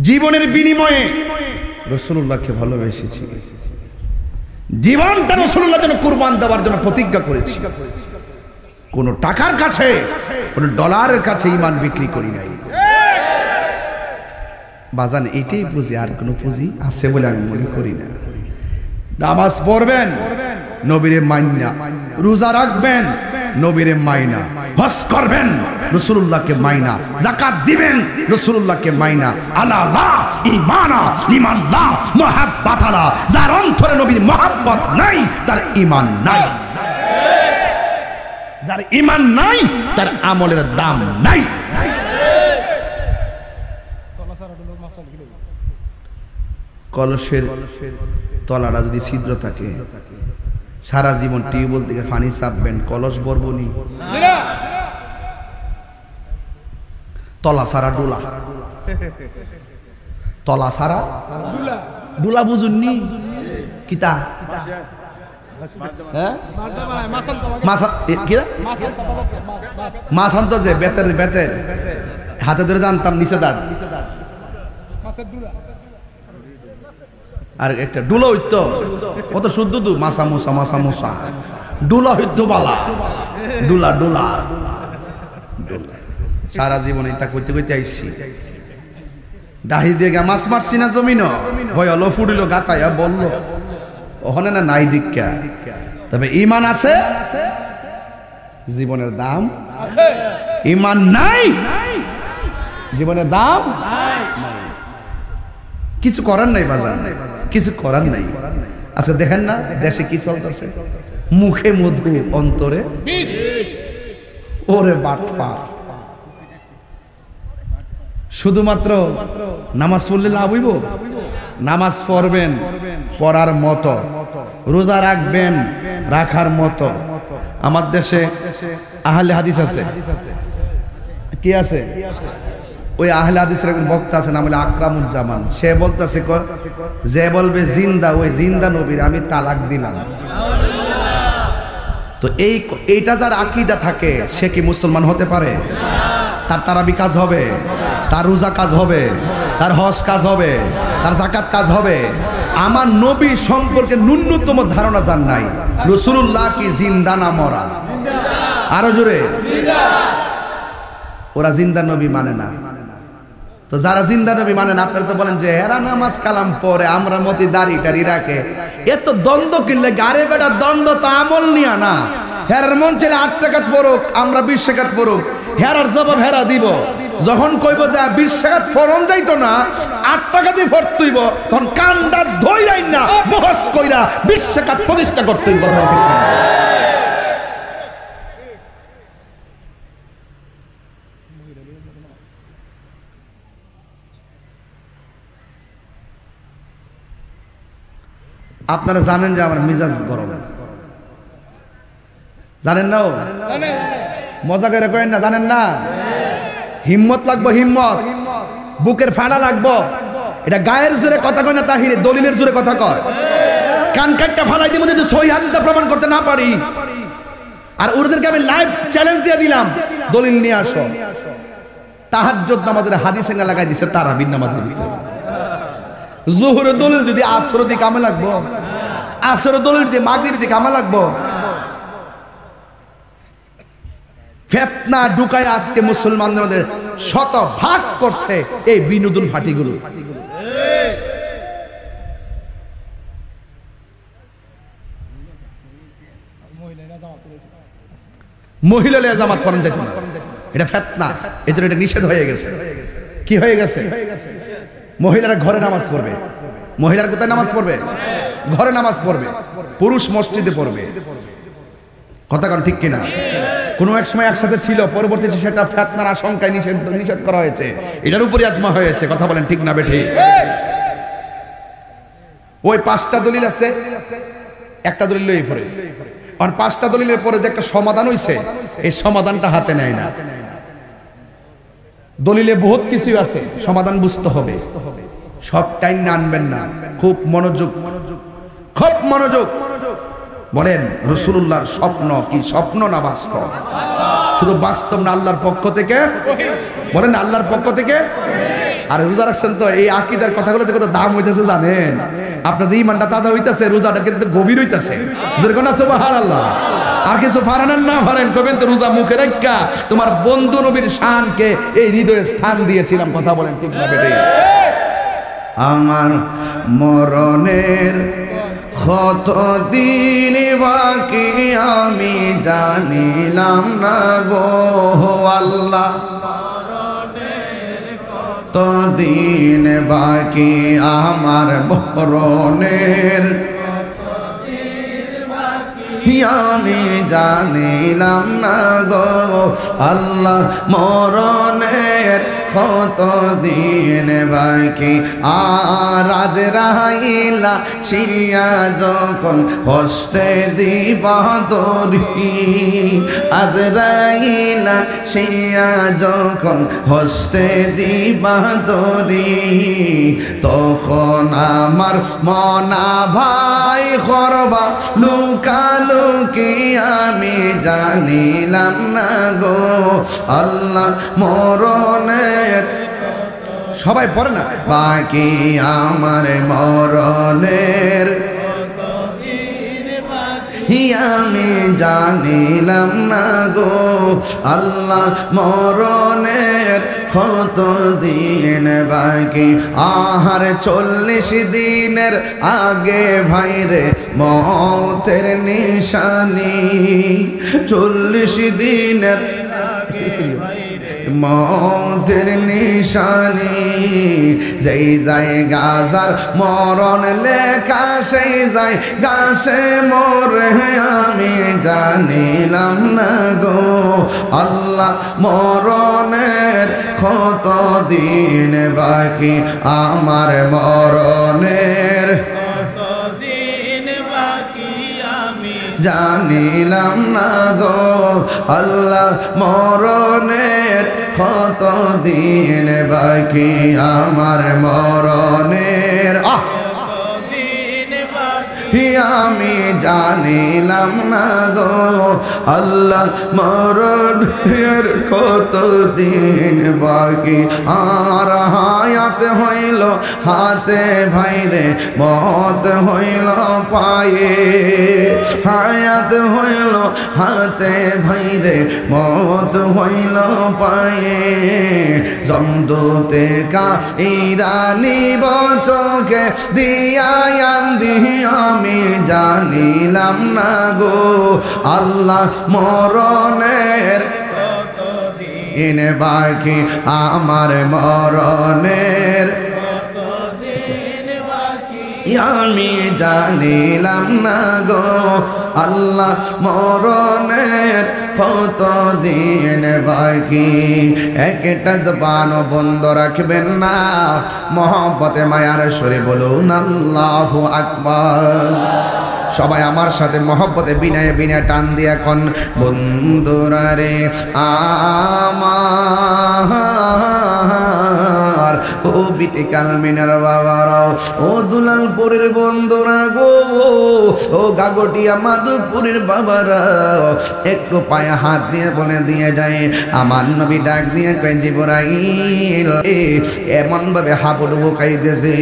জীবনের বিনিময়ে রাসূলুল্লাহকে ভালোবেসেছি, জীবনটা রাসূলুল্লাহর জন্য কুরবান দেওয়ার জন্য প্রতিজ্ঞা করেছি। কোন টাকার কাছে, কোন ডলারের কাছে ঈমান বিক্রি করি নাই। বাজান এটাই পুঁজি, আর কোনো পুঁজি আছে বলে আমি মনে করি না। নামাজ পড়বেন নবীরে মাইনা, রোজা রাখবেন নবীরে মাইনা, হজ করবেন রাসূলুল্লাহকে মাইনা, যাকাত দিবেন রাসূলুল্লাহকে মাইনা। আলা লা ঈমানা লিমান লা মুহাব্বাতা লা, যার অন্তরে নবীর মহব্বত নাই তার ঈমান নাই, যার ঈমান নাই তার আমলের দাম নাই। কলসের তলাটা যদি ছিদ্র থাকে, সারা জীবন টিউবওয়েল থেকে পানি চাপবেন, কলস বরবনি। তলা সারা ডুলা, তলা সারা ডুলা, বুঝুননি কিতা? মাছ আনতো যে বেতের, বেতের হাতে ধরে জানতাম নিচে দাঁড়, আর একটা ডুলা হইতো কত শুদ্ধ দু মাসা মোসা, মাসা মোসা ডুলা হইতো বালা, ডুলা ডুলা ডুলা। সারা জীবন এটা করতে করতে আইছি, ডাহি দিয়ে মাছ মারছি না জমিন, ভয় হলো ফুডিল গাতাইয়া বললো ওখানে না নাই দীক্ষা। তবে ঈমান আছে, জীবনের দাম আছে। ঈমান নাই, জীবনের দাম নাই। কিছু করার নাই বাজার, কিছু করার নাই। আজকে দেখেন না দেশে কি চলতেছে, মুখে মধু অন্তরে বিষ। ওরে বাটপার, শুধুমাত্র নামাজ পড়লে লাভ হইব? নামাজ পড়বেন পড়ার মতো, রোজা রাখবেন রাখার মতো। আমার দেশে আহলে হাদিস আছে, কি আছে? ওই আহলে হাদিসের একজন বক্তা আছে, নাম হলো আকরামুজ্জামান। সে বলতেছে যে বলবে জিন্দা, ওই জিন্দা নবীর আমি তালাক দিলাম। তো এইটা যার আকীদা থাকে সে কি মুসলমান হতে পারে? তার তারাবি কাজ হবে, তার রোজা কাজ হবে, তার হজ কাজ হবে, তার যাকাত কাজ হবে। আমার নবী সম্পর্কে ন্যূনতম ধারণা যার নাই, রাসূলুল্লাহ কি জিন্দা না মরা? আরো জোরে। ওরা জিন্দা নবী মানে না। তো যারা জিন্দা নবী মানে না, আপনারা তো বলেন যে এরা নামাজ কালাম পড়ে, আমরা মতি দাড়ি টাড়ি রাখে, এত দ্বন্দ্ব কিনলে গাড়ে বেটা দ্বন্দ্ব তো আমল নিয়া না। হেরার মন ছেলে 8 টাকাত পড়ুক, আমরা 20 টাকাত পড়ুক, হেরার জবাব হেরা দিব। যখন কইব যে 20 টাকা ফরন যাইতো না 8 টাকা দিয়ে ভরতইব তখন কান্দা ধইরাই না বহস কইরা 20 টাকা প্রতিষ্ঠা করতে কথা ঠিক না। আপনারা জানেন যে আমার মিজাজ গরম, জানেন না? মজা করে কয়েন না, জানেন না? হিম্মত লাগবো, হিম্মত বুকের ফাড়া লাগবো। এটা গায়ের জোরে কথা কয় না তাহিরে, দলিলের জোরে কথা কয়। কান কাটটা ফালাই দিব যদি সহিহ হাদিসটা প্রমাণ করতে না পারি। আর ওদেরকে আমি লাইভ চ্যালেঞ্জ দিয়ে দিলাম, দলিল নিয়ে আসো। তাহাজ্জুদ নামাজের হাদিসে না লাগাই দিছে তারাবির নামাজের ভিতরে। জোহরের দলিল যদি আসর দিয়ে কামে লাগবো, আসর দলিল দিয়ে মাগরিব দিয়ে কামে লাগবো। ফিতনা ঢুকায় আজকে মুসলমানদের মধ্যে শত ভাগ করছে এই বিনোদন ফাটিগুলো। মহিলা জামাত ফরন যাইতো না, এটা ফিতনা। এই জন্য এটা নিষেধ হয়ে গেছে। কি হয়ে গেছে? মহিলারা ঘরে নামাজ পড়বে। মহিলারা কোথায় নামাজ পড়বে? ঘরে নামাজ পড়বে। পুরুষ মসজিদে পড়বে। কথা কোন ঠিক কিনা? কোনো এক সময় একসাথে ছিল, পরবর্তীতে সেটা ফিতনার আশঙ্কায় নিষেধ করা হয়েছে। এটার উপরে আজমা হয়েছে। কথা বলেন ঠিক না বেঠিক? ওই 5টা দলিল আছে, একটা দলিল লই পড়ে। আর 5টা দলিলের পরে যে একটা সমাধান হইছে, এই সমাধানটা হাতে নেয় না। দলিলে বহুত কিছু আছে, সমাধান বুঝতে হবে। সব টাইম আনবেন না, খুব মনোযোগ, খুব মনোযোগ। বলেন রাসূলুল্লাহর স্বপ্ন কি স্বপ্ন না বাস্তব? শুধু বাস্তব না, আল্লাহর পক্ষ থেকে। বলেন আল্লাহর পক্ষ থেকে। আর রোজা রাখছেন তো, এই আকীদার কথাগুলো যে কত দাম হইতেছে জানেন? আপনার যে ঈমানটা তাজা হইতাছে, রোজাটা কিন্তু গভীর হইতাছে। যেরকম না সুবহানাল্লাহ। আর কিছু ফারানান না ফারেন কবেন তো রোজা মুখে রাখা তোমার বন্ধু নবীর শানকে এই হৃদয়ে স্থান দিয়েছিলাম। কথা বলেন ঠিক না বেটে? আমার মরণের কত দিন বাকি আমি জানিলাম না গো আল্লাহ। কত দিন বাকি আমার মরণের আমি জানিলাম না গো আল্লাহ। মরণের কত দিন বাকি আর আজরাইলা শিয়া যখন হস্তে দিবা দরি, আজরাইলা শিয়া যখন হস্তে দিবা দরি, তখন আমার মনা ভাই করবা লুকালুকি আমি জানিলাম না গো আল্লাহ। মরণের সবাই পড়ে না, বাকি আমার মরণের আমি জানিলাম না গো আল্লাহ। মরণের কত দিন বাকি আহার 40 দিনের আগে ভাইরে মতের নিশানি। 40 দিনের মতের নিশানি, যেই যায় গাজার মরণ লেখা সেই যায় গাছে মরে আমি জানিলাম না গো আল্লাহ। মরণের কত দিন বাকি আমার মরণের জানিলাম না গো আল্লাহ। মরণের কত দিন বাকি আমার মরণের আমি জানিলাম না গো আল্লাহ। মরণের কত দিন বাকি আর হায়াত হইল হাতে ভাইরে মত হইল পায়ে, হায়াত হইল হাতে ভাইরে মত হইল পায়ে। জমদূতে কা ইরানি বচকে দিয়া আন্দি আমি জানিলাম না গো আল্লাহ। মরণের দিন বাকি আমার মরণের আমি জানিলাম না গো আল্লাহ মরণের কত দিন বাকি একটা জবান বন্ধ রাখবেন না মহব্বতে মায়ার সুরে বলুন আল্লাহু আকবার সবাই আমার সাথে মহব্বতে বিনয়ে বিনয়ে টান দিয়ে এখন বন্ধুরা রে আমার ও বিটি কালমিনার বাবারা ও দুলালপুরের বন্ধুরা গো ও গাগটিয়া মাধবপুরের বাবারা একটু পায়ে হাত দিয়ে বলে দিয়ে যায় আমার নবী ডাক দিয়ে কয় জিবরাইল এমন ভাবে হাবুডুবু খাইতেছে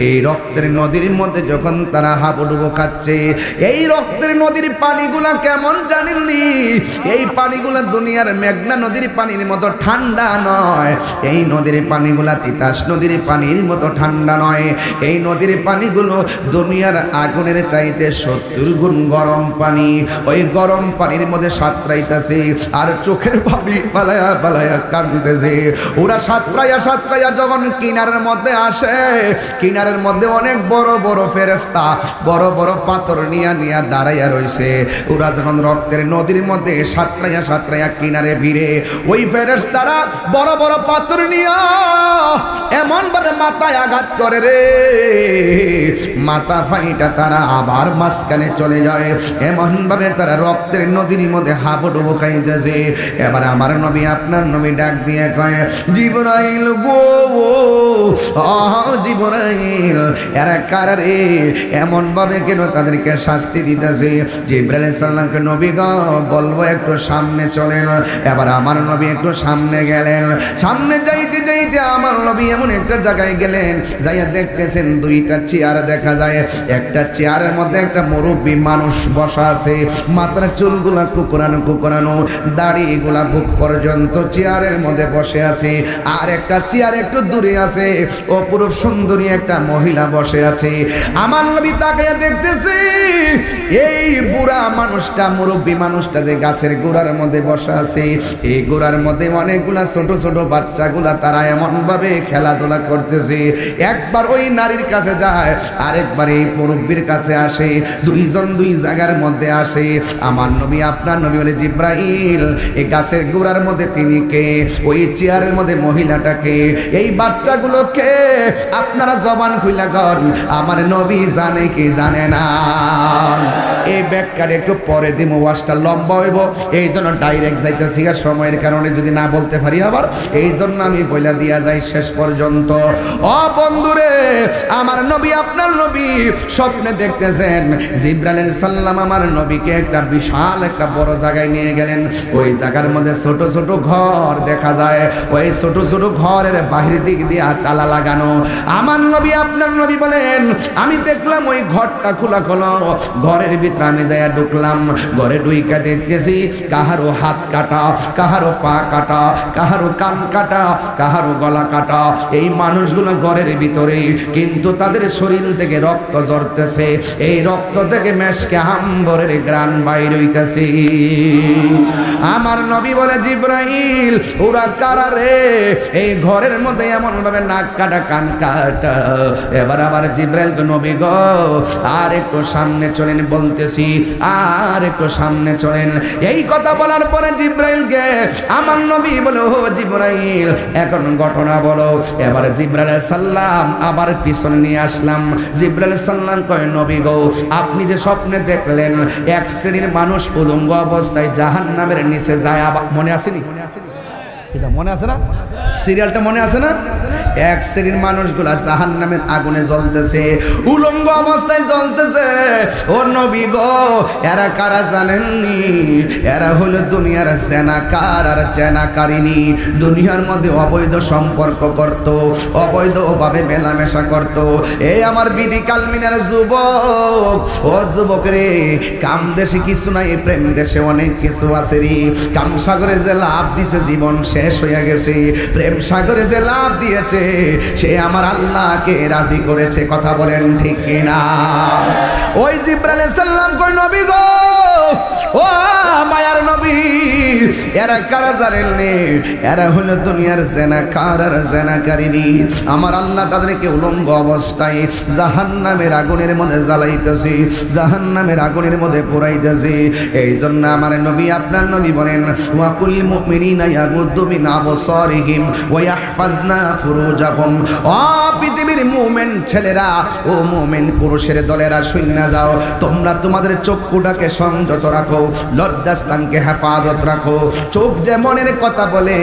এই রক্তের নদীর মধ্যে যখন তারা হাবুডুবু খাচ্ছে এই রক্তের নদীর পানিগুলা কেমন জানেননি এই পানিগুলা দুনিয়ার মেঘনা নদীর পানির মতো ঠান্ডা নয় এই নদীর পানিগুলা তিতাস নদীর পানির মতো ঠান্ডা নয় এই নদীর পানিগুলো দুনিয়ার আগুনের চাইতে 70 গুণ গরম পানি ওই গরম পানির মধ্যে সাঁতরাইতেছে আর চোখের পানি পালায়া পালায়া কাঁদতেছে ওরা সাঁতরাইয়া যখন কিনারের মধ্যে আসে কিনারের মধ্যে অনেক বড় বড় ফেরেশতা বড় বড় পাথর নিয়ে দাঁড়াইয়া রয়েছে ওরা যখন রক্তের নদীর মধ্যে সাঁতরাইয়া কিনারে ভিড়ে ওই ফেরেশতারা বড় বড় পাথর নিয়ে এমন ভাবে মাথায় আঘাত করে রে মাথা ফাইটা তারা আবার মাঝখানে চলে যায় এমন ভাবে তারা রক্তের নদীর মধ্যে হাবুডুবু খাইতেছে এবার আমার নবী আপনার নবী ডাক দিয়ে কয় জিবরাইল গো জিবরাইল এরা কারা রে এমন ভাবে কেন তাদেরকে শাস্তি দিতেছে জিবরাইল আলাইহিস সালামকে নবী গো বলবো একটু সামনে চলেন এবার আমার নবী একটু সামনে গেলেন সামনে যাইতে যাইতে আমার নবী এমন একটা জায়গায় গেলেন যাইয়া দেখতেছেন দুইটা চেয়ার দেখা যায় একটা চেয়ারের মধ্যে একটা মুরব্বী মানুষ বসা আছে মাথার চুলগুলা কুকুরানো দাড়িগুলা বুক পর্যন্ত চেয়ারের মধ্যে বসে আছে আর একটা চেয়ার একটু দূরে আছে অপরূপ সুন্দরী একটা মহিলা বসে আছে আমার নবী তাকিয়ে দেখতেছে এই বুড়া মানুষটা মুরব্বী মানুষটা যে গাছের গোড়ার মধ্যে বসা আছে এই গোড়ার মধ্যে অনেকগুলা ছোট ছোট বাচ্চাগুলা তারা এমন ভাবে খেলাধুলা করতেছে একবার ওই নারীর কাছে যায় আরেকবার এই মুরব্বীর কাছে আসে দুইজন দুই জায়গার মধ্যে আসে আমার নবী আপনার নবী বলে জিবরাইল এই গাছের গোড়ার মধ্যে তিনি কে ওই চেয়ারের মধ্যে মহিলাটাকে এই বাচ্চাগুলোকে আপনারা জবান খুইলা কর আমার নবী জানে কি জানে না এই ব্যাখ্যাটা একটু পরে দিব ওয়াজটা লম্বা হইব এই জন্য ডাইরেক্ট যাইতেছি আর সময়ের কারণে যদি না বলতে পারি আবার এই জন্য আমি বইলা দিয়া যাই শেষ পর্যন্ত ও বন্ধুরে আমার নবী আপনার নবী স্বপ্নে দেখতেছেন জিবরাইল আলাইহিস সালাম আমার নবীকে একটা বিশাল একটা বড় জায়গায় নিয়ে গেলেন ওই জায়গার মধ্যে ছোট ছোট ঘর দেখা যায় ওই ছোট ছোট ঘরের বাহির দিক দিয়ে তালা লাগানো আমার নবী আপনার নবী বলেন আমি দেখলাম ওই ঘরটা খোলা ঘরের ভিতরে আমি যাইয়া ঢুকলাম ঘরে ঢুইকা দেখতেছি কাহারো হাত কাটা কাহারো পা কাটা কাহারো কান কাটা কাহারো গলা কাটা এই মানুষগুলো ঘরের ভিতরে কিন্তু তাদের শরীর থেকে রক্ত ঝরতেছে এই রক্ত থেকে মেশকে আম্বরের গ্রান বাইর হইতেছে আমার নবী বলে জিবরাইল ওরা কারা রে এই ঘরের মধ্যে এমন ভাবে নাক কাটা কান কাটা এবার আবার জিবরাইলকে নবী গো আর একটু সামনে চলেন বলতেছি আর একটু সামনে চলেন এই কথা বলার পরে জিবরাইলকে আমার নবী বলে ও জিবরাইল এখন ঘটনা বলো এবার জিবরাইল আলাইহিস সালাম আবার পিছনে নিয়ে আসলাম জিবরাইল আলাইহিস সালাম কয় নবী গো আপনি যে স্বপ্নে দেখলেন এক শ্রেণীর মানুষ উলঙ্গ অবস্থায় জাহান্নামের নিচে যায় মনে আসেনি এটা মনে আছে না সিরিয়ালটা মনে আছে না এক শ্রেণীর মানুষগুলা জাহান্নামের আগুনে জ্বলতেছে উলঙ্গ অবস্থায় জ্বলতেছে ও নবী গো এরা কারা জানেননি এরা হলো দুনিয়ার জেনাকার আর জেনাকারিনী দুনিয়ার মধ্যে অবৈধ সম্পর্ক করত অবৈধভাবে মেলামেশা করত এই আমার বিডি কালমিনার যুবক ও যুবক রে কাম দেশে কিছু নাই প্রেম দেশে অনেক কিছু আছে রে কাম সাগরের যে লাভ দিছে জীবন শেষ হয়ে গেছে প্রেম সাগরে যে লাভ দিয়েছে সে আমার আল্লাহকে রাজি করেছে। কথা বলেন ঠিক কিনা? ওই জিবরাইল আলাইহিস সালাম কই নবী গো, ও মায়ার নবী, এরা কারা জানেন? এরা হলো দুনিয়ার জেনাকার আর জেনাকারিনী। আমার আল্লাহ তাদেরকে উলঙ্গ অবস্থায় জাহান্নামের আগুনের মধ্যে জ্বালাইতেছে, জাহান্নামের আগুনের মধ্যে পোড়াইতেছে। এই জন্য আমার নবী, আপনার নবী বলেন ওয়াকুল মুমিনিনা ইয়াগুদ্দু মিন আবসারিহিম ওয়া ইয়াহফাজনা ফুরুজাহুম। ও পৃথিবীর মুমিন ছেলেরা, ও মুমিন পুরুষের দলেরা, শুননা যাও, তোমরা তোমাদের চক্ষুটাকে সংযত রাখো, লজ্জাস্থানকে হেফাজত রাখো। চোখ যে মনের কথা বলে,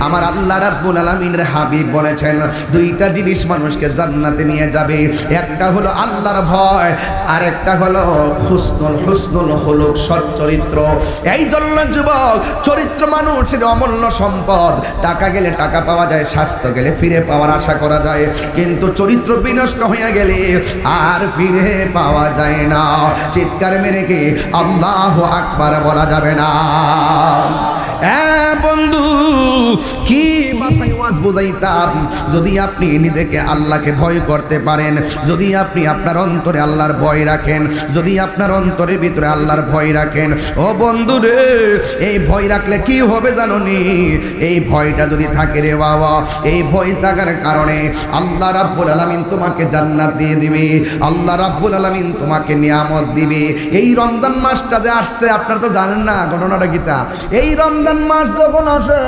আমার আল্লাহ রাব্বুল আলামিনের হাবিব বলেছেন দুইটা জিনিস মানুষকে জান্নাতে নিয়ে যাবে, একটা হলো আল্লাহর ভয়, আর একটা হলো হুসনুল খুলুক, সৎ চরিত্র। এই জন্য যুবক, চরিত্র মানুষের অমূল্য সম্পদ। টাকা গেলে টাকা পাওয়া যায়, স্বাস্থ্য গেলে ফিরে পাওয়ার আশা করা যায়, কিন্তু চরিত্র বিনষ্ট হয়ে গেলে আর ফিরে পাওয়া যায় না। চিৎকার মেরে কি আল্লাহু আকবার বলা যাবে না? বন্ধু, কি ভাষায় ওয়াজ বুঝাইতাম? যদি আপনি নিজেকে আল্লাহকে ভয় করতে পারেন, যদি আপনি আপনার অন্তরে আল্লাহর ভয় রাখেন, যদি আপনার অন্তরের ভিতরে আল্লাহর ভয় রাখেন, ও বন্ধু রে, এই ভয় রাখলে কি হবে জানোনি? এই ভয়টা যদি থাকে রে বাবা, এই ভয় থাকার কারণে আল্লাহ রাব্বুল আলামিন তোমাকে জান্নাত দিয়ে দিবে, আল্লাহ রাব্বুল আলামিন তোমাকে নিয়ামত দিবে। এই রমজান মাসটা যে আসছে, আপনারা তো জানেন না ঘটনাটা কিতা। এই রমজান মাস যখন আসে,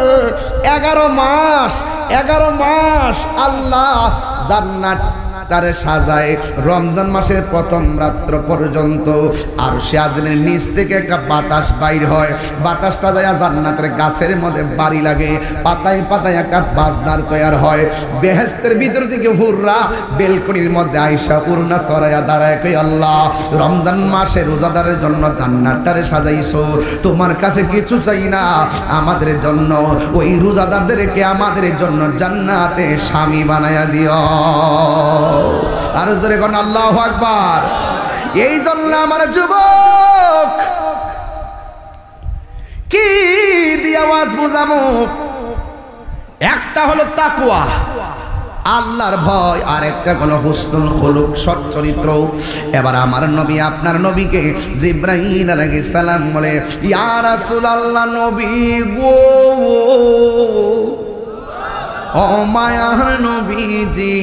11 মাস আল্লাহ জান্নাত তারে সাজায়। রমজান মাসের প্রথম রাত্র পর্যন্ত আরশে আজিমের নিচ থেকে একটা বাতাস বাইর হয়, বাতাসটা যায় জান্নাতের গাছের মধ্যে বাড়ি লাগে, পাতায় পাতায় একটা বাজনার তৈরি হয়। বেহেশতের ভিতর থেকে হুররা বেলকনির মধ্যে আইসা উড়না ছড়াইয়া দাঁড়ায়, কই আল্লাহ, রমজান মাসে রোজাদারের জন্য জান্নাতটারে সাজাইছো, তোমার কাছে কিছু চাই না, আমাদের জন্য, ওই রোজাদারদেরকে আমাদের জন্য জান্নাতে স্বামী বানায়া দিও। আর জোরে কোন আল্লাহু আকবার। এই জন্য আমার যুবক, কি দিয়ে আওয়াজ বুঝামু? একটা হলো তাকওয়া, আল্লাহর ভয়, আর একটা হলো হুসনুল খুলুক, সৎ চরিত্র। এবার আমার নবী, আপনার নবীকে জিবরাইল আলাইহিস সালাম বলে, ইয়া রাসূলুল্লাহ, নবী গো, ও মায়ার নবীজি,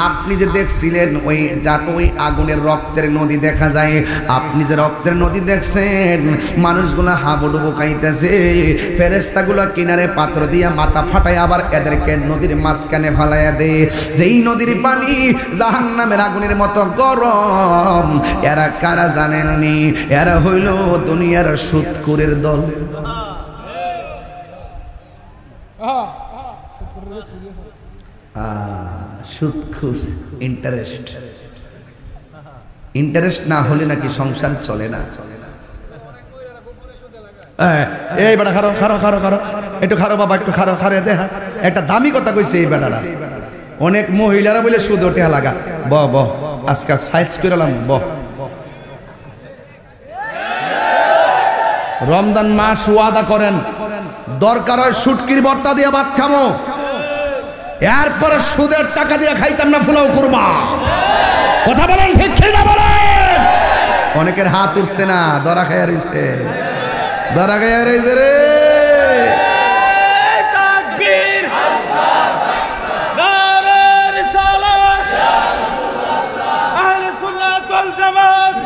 আপনি যে দেখছিলেন ওই আগুনের রক্তের নদী দেখা যায়, আপনি যে রক্তের নদী দেখছেন, মানুষগুলো হাবুডুবু খাইতেছে, ফেরেশতাগুলো কিনারে পাথর দিয়া মাথা ফাটায় আবার এদেরকে নদীর মাঝখানে ফালাইয়া দেয়। যেই নদীর পানি জাহান্নামের আগুনের মতো গরম। এরা কারা জানেননি? এরা হইল দুনিয়ার সুদখোরের দল। সুদখোর, ইন্টারেস্ট না হলে নাকি সংসার চলে না। এই বেটা খারো খারো খারো খারো, একটু খারো বাবা, একটু খারো খারে দেখা। একটা দামি কথা কইছে এই বেটারা। অনেক মহিলারা বলে সুদ ওঠে লাগা, ব ব আজকে সাইজ করলাম, ব। রমজান মাস ওয়াদা করেন, দরকার হয় শুটকির ভর্তা দিয়ে ভাত খামো, এরপরে সুদের টাকা দিয়ে খাইতাম না, ফুলাও কুরমা। কথা বলেন ঠিক না বলেন? অনেকের হাত উঠছে না, দরা খাইয়া রইছে, দরা খাইয়া রইছে রে। তাকবীর, নারে রিসালাত, আহলে সুন্নাত ওয়াল জামাত,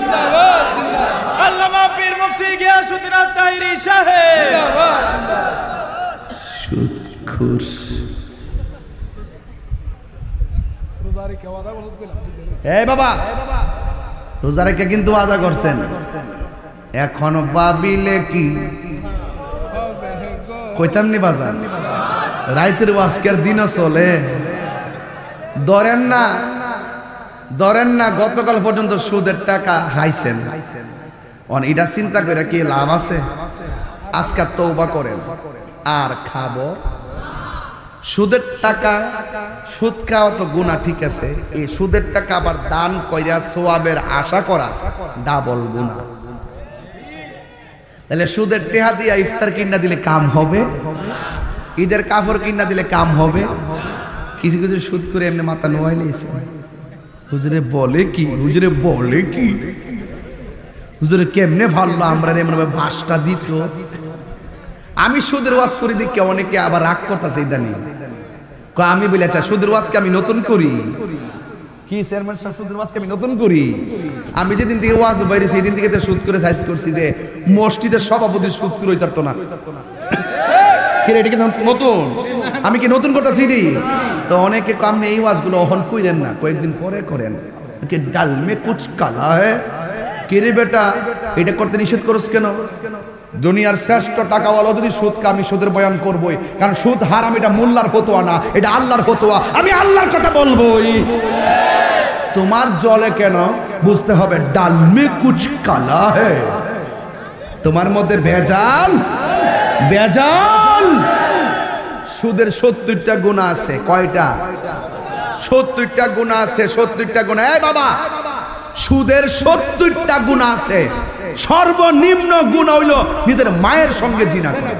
আল্লামা পীর মুফতি গিয়াসউদ্দিন আত-তাহিরি সাহেব। সুদখোর। এই বাবা, রোজা রেখে কিন্তু ওয়াদা করছেন, এখন ভাবিলে কি কইতাম নি বাজার, রাইতের আজকের দিনও চলে। ধরেন না গতকাল পর্যন্ত সুদের টাকা হাইছেন, এটা চিন্তা করে কি লাভ আছে? আজকে তওবা করেন আর খাবো। সুদের টাকা, সুদ খাওয়া তো গুনাহ, ঠিক আছে, এই সুদের টাকা আবার দান কইরা সওয়াবের আশা করা ডাবল গুনাহ। তাহলে সুদের টেহা দিয়া ইফতার কিনা দিলে কাম হবে? ঈদের কাপড় কিনা দিলে কাম হবে? কিছু কিছু সুদ করে এমনি মাথা নোয়াইলেছে। হুজুরে বলে কি, হুজুরে বলে কি, হুজুরে কেমনে ভাল্লো আমরা এমন ভাষটা দিত। আমি সুদের ওয়াজ করি দেখে অনেকে আবার রাগ করতেছে ইদানি। আমি বলি আচ্ছা সুদের ওয়াজকে আমি নতুন করি কি চেয়ারম্যান সাহেব, সুদের ওয়াজকে আমি নতুন করি? আমি যেদিন থেকে ওয়াজ বাইরে সেই দিন থেকে তো সুদ করে সাইজ করছি যে মসজিদের সভাপতির সুদ করে হইতার তো না। এটা কি নতুন? আমি কি নতুন করতেছি? তো অনেকে আপনি এই ওয়াজগুলো অহন কইরেন না, কয়েকদিন পরে করেন। ডাল মে কুচ কালা হ্যাঁ কিরে বেটা, এটা করতে নিষেধ করছ কেন? দুনিয়ার শ্রেষ্ঠ টাকাওয়ালা যদি সুদকে আমি সুদের বয়ান করবই, কারণ সুদ হারাম, এটা মোল্লার ফতোয়া না, এটা আল্লাহর ফতোয়া। আমি আল্লাহর কথা বলবোই। তোমার জলে কেন বুঝতে হবে ডাল মে কুচ কালা হ্যাঁ, তোমার মধ্যে ভেজাল ভেজাল। সুদের 70টা গুনাহ আছে। কয়টা? 70টা গুনাহ আছে। 70টা গুনাহ। এই বাবা, সুদের 70টা গুনাহ আছে। সর্বনিম্ন গুনাহ হইল নিজের মায়ের সঙ্গে জিনা করা।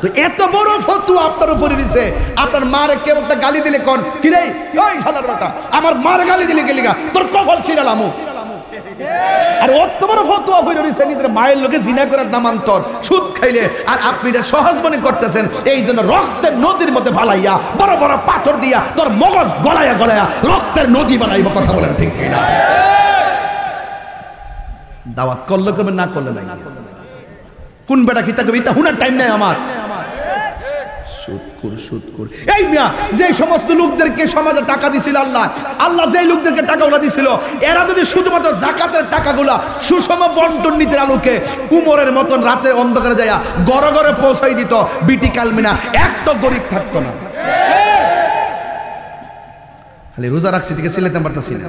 তো এত বড় ফতোয়া আপনার উপরে দিছে, আপনার মারে কেউ একটা গালি দিলে কোন কি রে ওই শালার বেটা, আমার মার গালি দিলে গেলিগা তোর কপাল ছিড়ালামু। আর অত বড় ফতোয়া হইল দিছে নিজের মায়ের লোকে জিনা করার নামান্তর সুদ খাইলে, আর আপনি এটা সহজ মনে করতেছেন। এই জন্য রক্তের নদীর মধ্যে ফালাইয়া বড় বড় পাথর দিয়া তোর মগজ গলায়া গলায়া রক্তের নদী বানাইব। কথা বলেন ঠিক কিনা? দাওয়াত করলে করবেন, না করলে নাই। কোন বেটা কি তাকে ইতা হুনার টাইম নাই আমার। সুদখোর সুদখোর। এই মিয়া, যে সমস্ত লোকদেরকে সমাজে টাকা দিছিল আল্লাহ, আল্লাহ যে লোকদেরকে টাকাগুলো দিছিল, এরা যদি শুধুমাত্র যাকাতের টাকাগুলা সুষম বন্টন নীতির আলোকে উমরের মতন রাতের অন্ধকারে যায়া ঘরে ঘরে পৌঁছাই দিত, বিটি কালমিনা একটা গরিব থাকতো না। খালি রোজা রাখছি থেকে সিলাইতে পারতাছি না।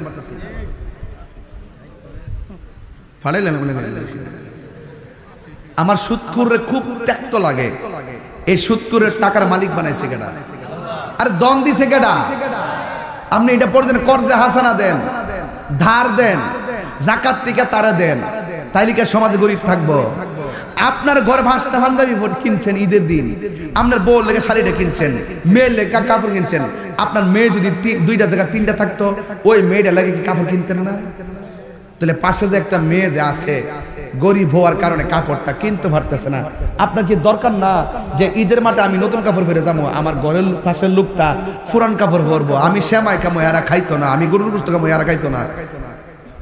আমার সুদখোরে খুব ত্যক্ত লাগে। এই সুদখোরের টাকার মালিক বানাইছে কেডা? আর দন দিছে কেডা? আপনি এটা পড়ছেন কর্জে হাসানা দেন, ধার দেন, যাকাত থেকে তারা দেন, তাইলে কি সমাজে গরিব থাকবো? আপনার ঘরে 5টা পাঞ্জাবি কিনছেন ঈদের দিন, আপনার বউর লেগে শাড়িটা কিনছেন, মেয়ের লেগে কাপড় কিনছেন। আপনার মেয়ে যদি 2টা জায়গা 3টা থাকতো, ওই মেয়েটা লাগে কি কাপড় কিনতেন না? তাহলে পাশে যে একটা মেয়ে যে আছে গরিব হওয়ার কারণে কাপড়টা কিনতে পারতেছে না, আপনার কি দরকার না যে ঈদের মাঠে আমি নতুন কাপড় পরে যাবো, আমার ঘরের পাশের লোকটা পুরান কাপড় পরবো, আমি শ্যামাই কামো এরা খাইতো না, আমি গরুর গোশত কামো এরা খাইতো না?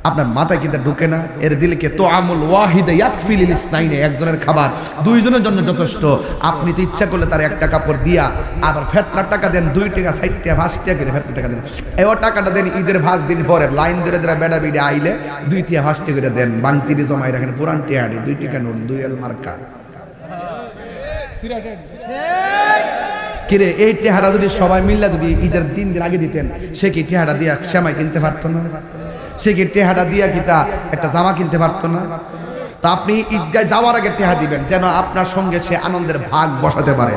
আপনার মাথায় কিন্তু ঢুকে না? এর দিলে কে তো আমল ওয়াহিদে ইয়াকফি লিল ইসনাইনে, একজনের খাবার 2 জনের জন্য যথেষ্ট। আপনি তো ইচ্ছা করলে তার একটা কাপড় দিয়া আবার ফেতরার টাকা দেন, 2 টাকা 60 টাকা 5 টাকা করে ফেতরার টাকা দেন। এই টাকাটা দেন ঈদের 5 দিন পরে লাইন ধরে ধরে বেড়া বিড়ে আইলে 2 টাকা 5 টাকা করে দেন, বাংতিরি জমাই রাখেন, পুরান টিয়াড়ি 2 টাকা নোট, 2 এল মার্কা। কিরে, এই টেহারা যদি সবাই মিল্লা যদি ঈদের 3 দিন আগে দিতেন, সে কি টেহারা দিয়া শ্যামাই কিনতে পারতো না? সে কি টেহাটা দিয়া কিতা একটা জামা কিনতে পারতো না? তা আপনি ঈদগায় যাওয়ার আগে টেহা দিবেন, যেন আপনার সঙ্গে সে আনন্দের ভাগ বসাতে পারে।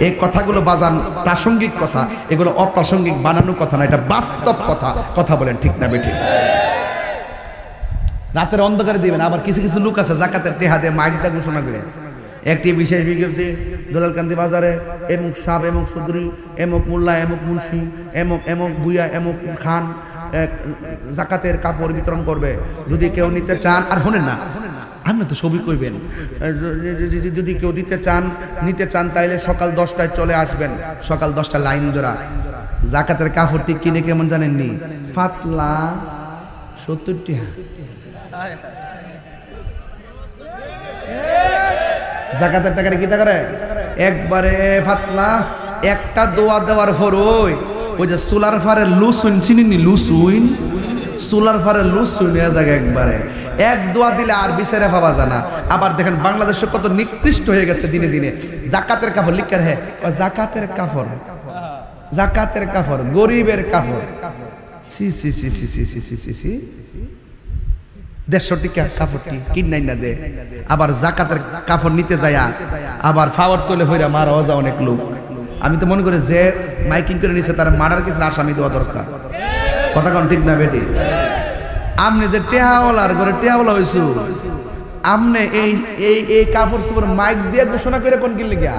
এই কথাগুলো বাজান প্রাসঙ্গিক কথা, এগুলো অপ্রাসঙ্গিক বানানো কথা না, এটা বাস্তব কথা। কথা বলেন ঠিক না বেঠিক? রাতের অন্ধকারে দিবেন। আবার কিছু কিছু লোক আছে যাকাতের টেহা দিয়ে মাইকটা ঘোষণা করে একটি বিশেষ বিজ্ঞপ্তি, দোলালকান্দি বাজারে এমুক সাহেব, এমুক চৌধুরী, এমুক মোল্লা, এমুক মুন্সি, এমুক এমুক বুয়া, এমুক খান জাকাতের কাপড় বিতরণ করবে। যদি কেউ নিতে চান, আর শোনেন না, আপনি তো ছবি করবেন, যদি কেউ নিতে চান তাইলে সকাল 10টায় চলে আসবেন। সকাল 10টা লাইন ধরা। জাকাতের কাপড়টি কিনে কেমন জানেননি? পাতলা 70 টাকা। জাকাতের টাকাটা কি করে? একবারে পাতলা। একটা দোয়া দেওয়ার পর ওই যে সোলার ফারের লুসুইন চিনিনি? লুসুইন, সোলার ফারের লুসুইন এ জায়গা একবারে এক দোয়া দিলে আর বিচারে পাওয়া যায় না। আবার দেখেন বাংলাদেশে কত নিকৃষ্ট হয়ে গেছে দিনে দিনে। জাকাতের কাপড় লিখার, হ্যাঁ জাকাতের কাপড়, জাকাতের কাপড়, গরিবের কাপড়। সি সি সি সি সি সি সি সি 150 টাকা কাপড়টি কিনাই না দে। আবার জাকাতের কাপড় নিতে যায় আবার ফাওয়ার তোলে হইরা মারাও যায় অনেক লোক। আমি তো মনে করি যে মাইকিং করে নিছে তার মার্ডার কেসের আসামি দেওয়া দরকার। কথা কোন ঠিক না বেটি? আমনে যে টেহাওয়ালার ঘরে টেহাওয়ালা হইছু, আমনে এই এই এই কাপড় চোপড় মাইক দিয়ে ঘোষণা করে কোন কিনলে গিয়া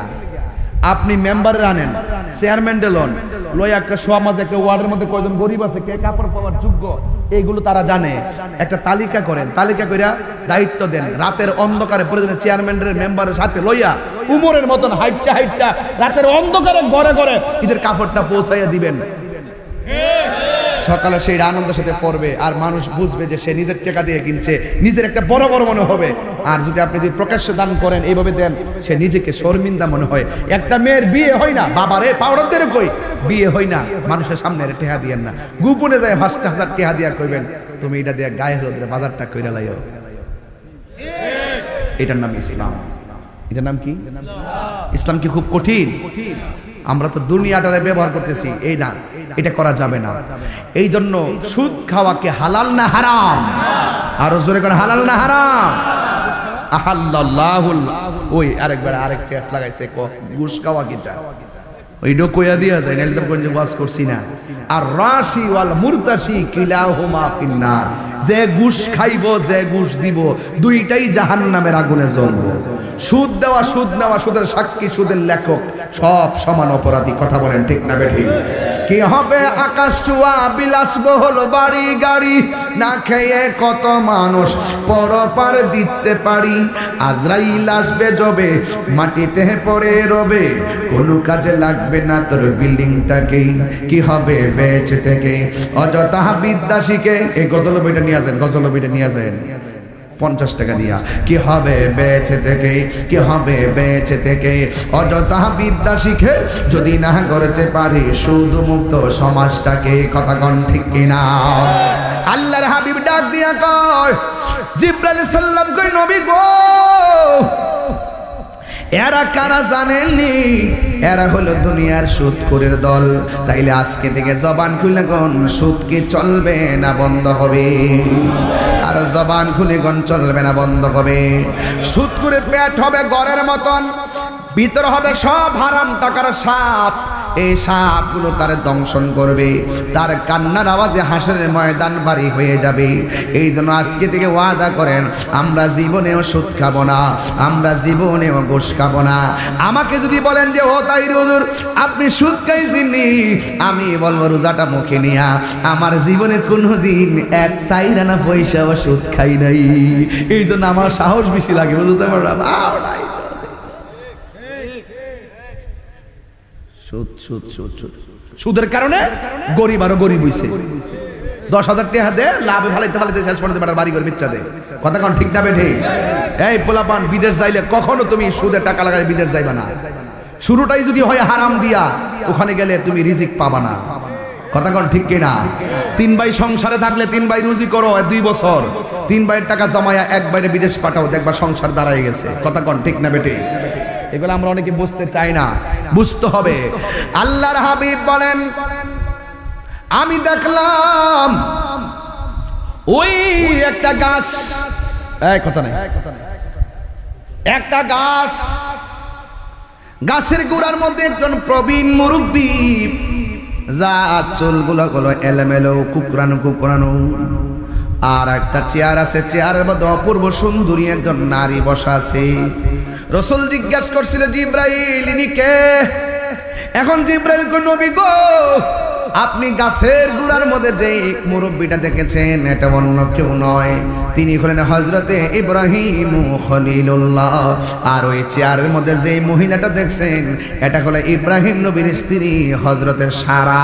আপনি মেম্বারের আনেন, চেয়ারম্যান লন, লই একটা সমাজ একটা ওয়ার্ডের মধ্যে কয়জন গরিব আছে, কে কাপড় পাওয়ার যোগ্য, এইগুলো তারা জানে। একটা তালিকা করেন, তালিকা কইরা দায়িত্ব দেন। রাতের অন্ধকারে প্রয়োজনে চেয়ারম্যানের মেম্বারের সাথে লইয়া উমরের মতন হাইটটা হাইটটা রাতের অন্ধকারে ঘরে ঘরে ঈদের কাপড়টা পৌঁছাইয়া দিবেন। সকালে সেই আনন্দের সাথে পড়বে, আর মানুষ বুঝবে যে সে নিজের টাকা দিয়ে কিনছে, নিজের একটা বড় বড় মনে হবে। আর যদি আপনি যদি প্রকাশ্যে দান করেন, এইভাবে দেন, সে নিজেকে শর্মিন্দা মনে হয়। একটা মেয়ের বিয়ে হয় না, বাবারে পাউডারদের কই বিয়ে হয় না, মানুষের সামনে টেহা দিয়েন না, গোপনে যায় 5,000 টেহা দিয়া কইবেন তুমি এটা দিয়ে গায়ে হলুদের বাজারটা কইরা লাইও। এটার নাম ইসলাম। এটার নাম কি? ইসলাম কি খুব কঠিন? আমরা তো দুনিয়াটারে ব্যবহার করতেছি, এই না, এটা করা যাবে না। এই জন্য সুদ খাওয়াকে হালাল না হারাম? আরো জোরে করে হালাল না হারাম? আহাল্লাহুল, ওই আরেকবার আরেক ফেস লাগাইছে, ঘুষ খাওয়া কিটা ওইটা কইয়া দিয়া যায়, নাইলে তো কোন ওয়াজ করছি না। আর রাশি ওয়াল মুরতাশি কিলাহুমা ফিন্নার, যে ঘুষ খাইব যে ঘুষ দিব দুইটাই জাহান্নামের আগুনে জ্বলবে। সুদ দেওয়া, সুদ নেওয়া, সুদের সাক্ষী, সুদের লেখক সব সমান অপরাধী। কথা বলেন ঠিক না বেঠিক? কি হবে আকাশ ছোঁয়া বিলাসবহুল বাড়ি গাড়ি, না খেয়ে কত মানুষ পরপার দিচ্ছে পারি। আজরাইল আসবে যবে মাটিতে পড়ে রবে, কোনো কাজে লাগবে না তোর বিল্ডিংটাকে। কি হবে বেঁচে থেকে অযথা বিদ্যা শিখে? এই গজল বইটা নিয়ে যান, গজল বইটা নিয়ে যান 50 টাকা দিয়া। কি হবে বেঁচে থেকে, কি হবে বেঁচে থেকে অযথা বিদ্যা শিখে, যদি না করতে পারি সুদ মুক্ত সমাজটাকে। কথা কোন ঠিক কিনা? আল্লাহর হাবিব ডাক দিয়া কয়, জিবরাইল সাল্লাম কই নবী গো, এরা কারা জানেননি? এরা হলো দুনিয়ার সুদখোরের দল। তাইলে আজকে থেকে জবান খুলে কোন সুদ কি চলবে না বন্ধ হবে? আর জবান খুলে কোন চলবে না বন্ধ হবে? সুদখোরের পেট হবে গড়ের মতন, ভিতর হবে সব হারাম টাকার সাপ। এই সাপগুলো তার দংশন করবে, তার কান্নার আওয়াজে হাসরের ময়দান ভারী হয়ে যাবে। এই জন্য আজকে থেকে ওয়াদা করেন, আমরা জীবনেও সুদ খাবো না, আমরা জীবনেও ঘুষ খাবো না। আমাকে যদি বলেন যে ও তাই হুজুর আপনি সুদ খাইছেননি, আমি বলবো রোজাটা মুখে নিয়া আমার জীবনে কোনোদিন 1 চাইরানা পয়সাও সুদ খাই নাই। এই জন্য আমার সাহস বেশি লাগে, বুঝতে পারলাম? সুদের কারণে গরিব আরো গরিব হইছে। 10,000 টাকা দে, লাভে ফালাইতে ফালাইতে শেষ পর্যন্ত বাড়ি করে বিচ্ছা দে। কথা কোন ঠিক না বেঠে? এই পোলাপান বিদেশ যাইলে কখনো তুমি সুদের টাকা লাগাই বিদেশ যাইবা না। শুরুটাই যদি হয় হারাম দিয়া, ওখানে গেলে তুমি রিজিক পাবা না। কথা কোন ঠিক কিনা? 3 ভাই সংসারে থাকলে 3 ভাই রুজি করো 2 বছর, 3 ভাইয়ের টাকা জমায়া 1 ভাইরে বিদেশ পাঠাও, দেখবা সংসার দাঁড়ায় গেছে। কথা কোন ঠিক না বেঠে? এগুলো আমরা অনেকে বুঝতে চাই না, বুঝতে হবে। আল্লাহর হাবিব বলেন, আমি দেখলাম ওই একটা গাছ, কথা নাই, একটা গাছ, গাছের গোড়ার মধ্যে একজন প্রবীণ মুরব্বী, যা চুলগুলো গুলো এলোমেলো কুকরানো কুকরানো, আর একটা চেয়ার আছে, চেয়ারের মধ্যে অপূর্ব সুন্দরী একজন নারী বসা আছে। রাসূল জিজ্ঞেস করছিল, জিব্রাইল ইনি কে? এখন জিব্রাইল কই নবী গো, আপনি গাছের গোড়ার মধ্যে যে মুরব্বীটা দেখেছেন এটা অন্য কেউ নয়, তিনি হলেন হযরতে ইব্রাহিম খলিলুল্লাহ। আর ওই চেয়ারের মধ্যে যে মহিলাটা দেখছেন এটা হলো ইব্রাহিম নবীর স্ত্রী হযরতে সারা।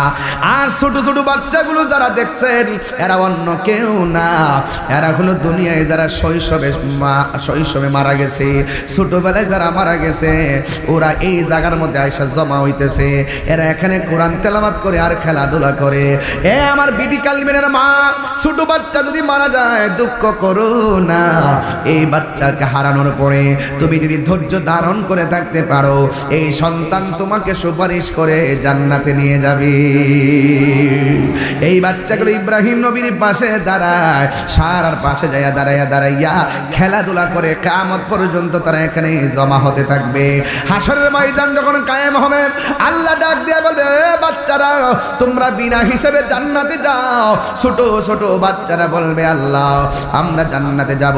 আর ছোট ছোট বাচ্চাগুলো যারা দেখছেন এরা অন্য কেউ না, এরা হলো দুনিয়ায় যারা শৈশবে মারা গেছে, ছোটবেলায় যারা মারা গেছে, ওরা এই জায়গার মধ্যে আয়সা জমা হইতেছে। এরা এখানে কোরআন তেলাওয়াত করে আর খেলাধুলা করে। এ আমার বিডি কালমিনের মা, ছোট বাচ্চা যদি মারা যায় দুঃখ করো না। এই বাচ্চাকে হারানোর পরে তুমি যদি ধৈর্য ধারণ করে থাকতে পারো, এই সন্তান তোমাকে সুপারিশ করে জান্নাতে নিয়ে যাবে। এই এই বাচ্চাগুলো ইব্রাহিম নবীর পাশে দাঁড়ায়, সারার পাশে যায় দাঁড়াইয়া খেলাধুলা করে কিয়ামত পর্যন্ত তারা এখানে জমা হতে থাকবে। হাসরের ময়দান যখন কায়েম হবে, আল্লাহ ডাক দিয়ে বলবে, বাচ্চারা তোমরা বিনা হিসেবে জান্নাতে যাও। ছোট ছোট বাচ্চারা বলবে, আল্লাহ আমরা জান্নাতে যাব,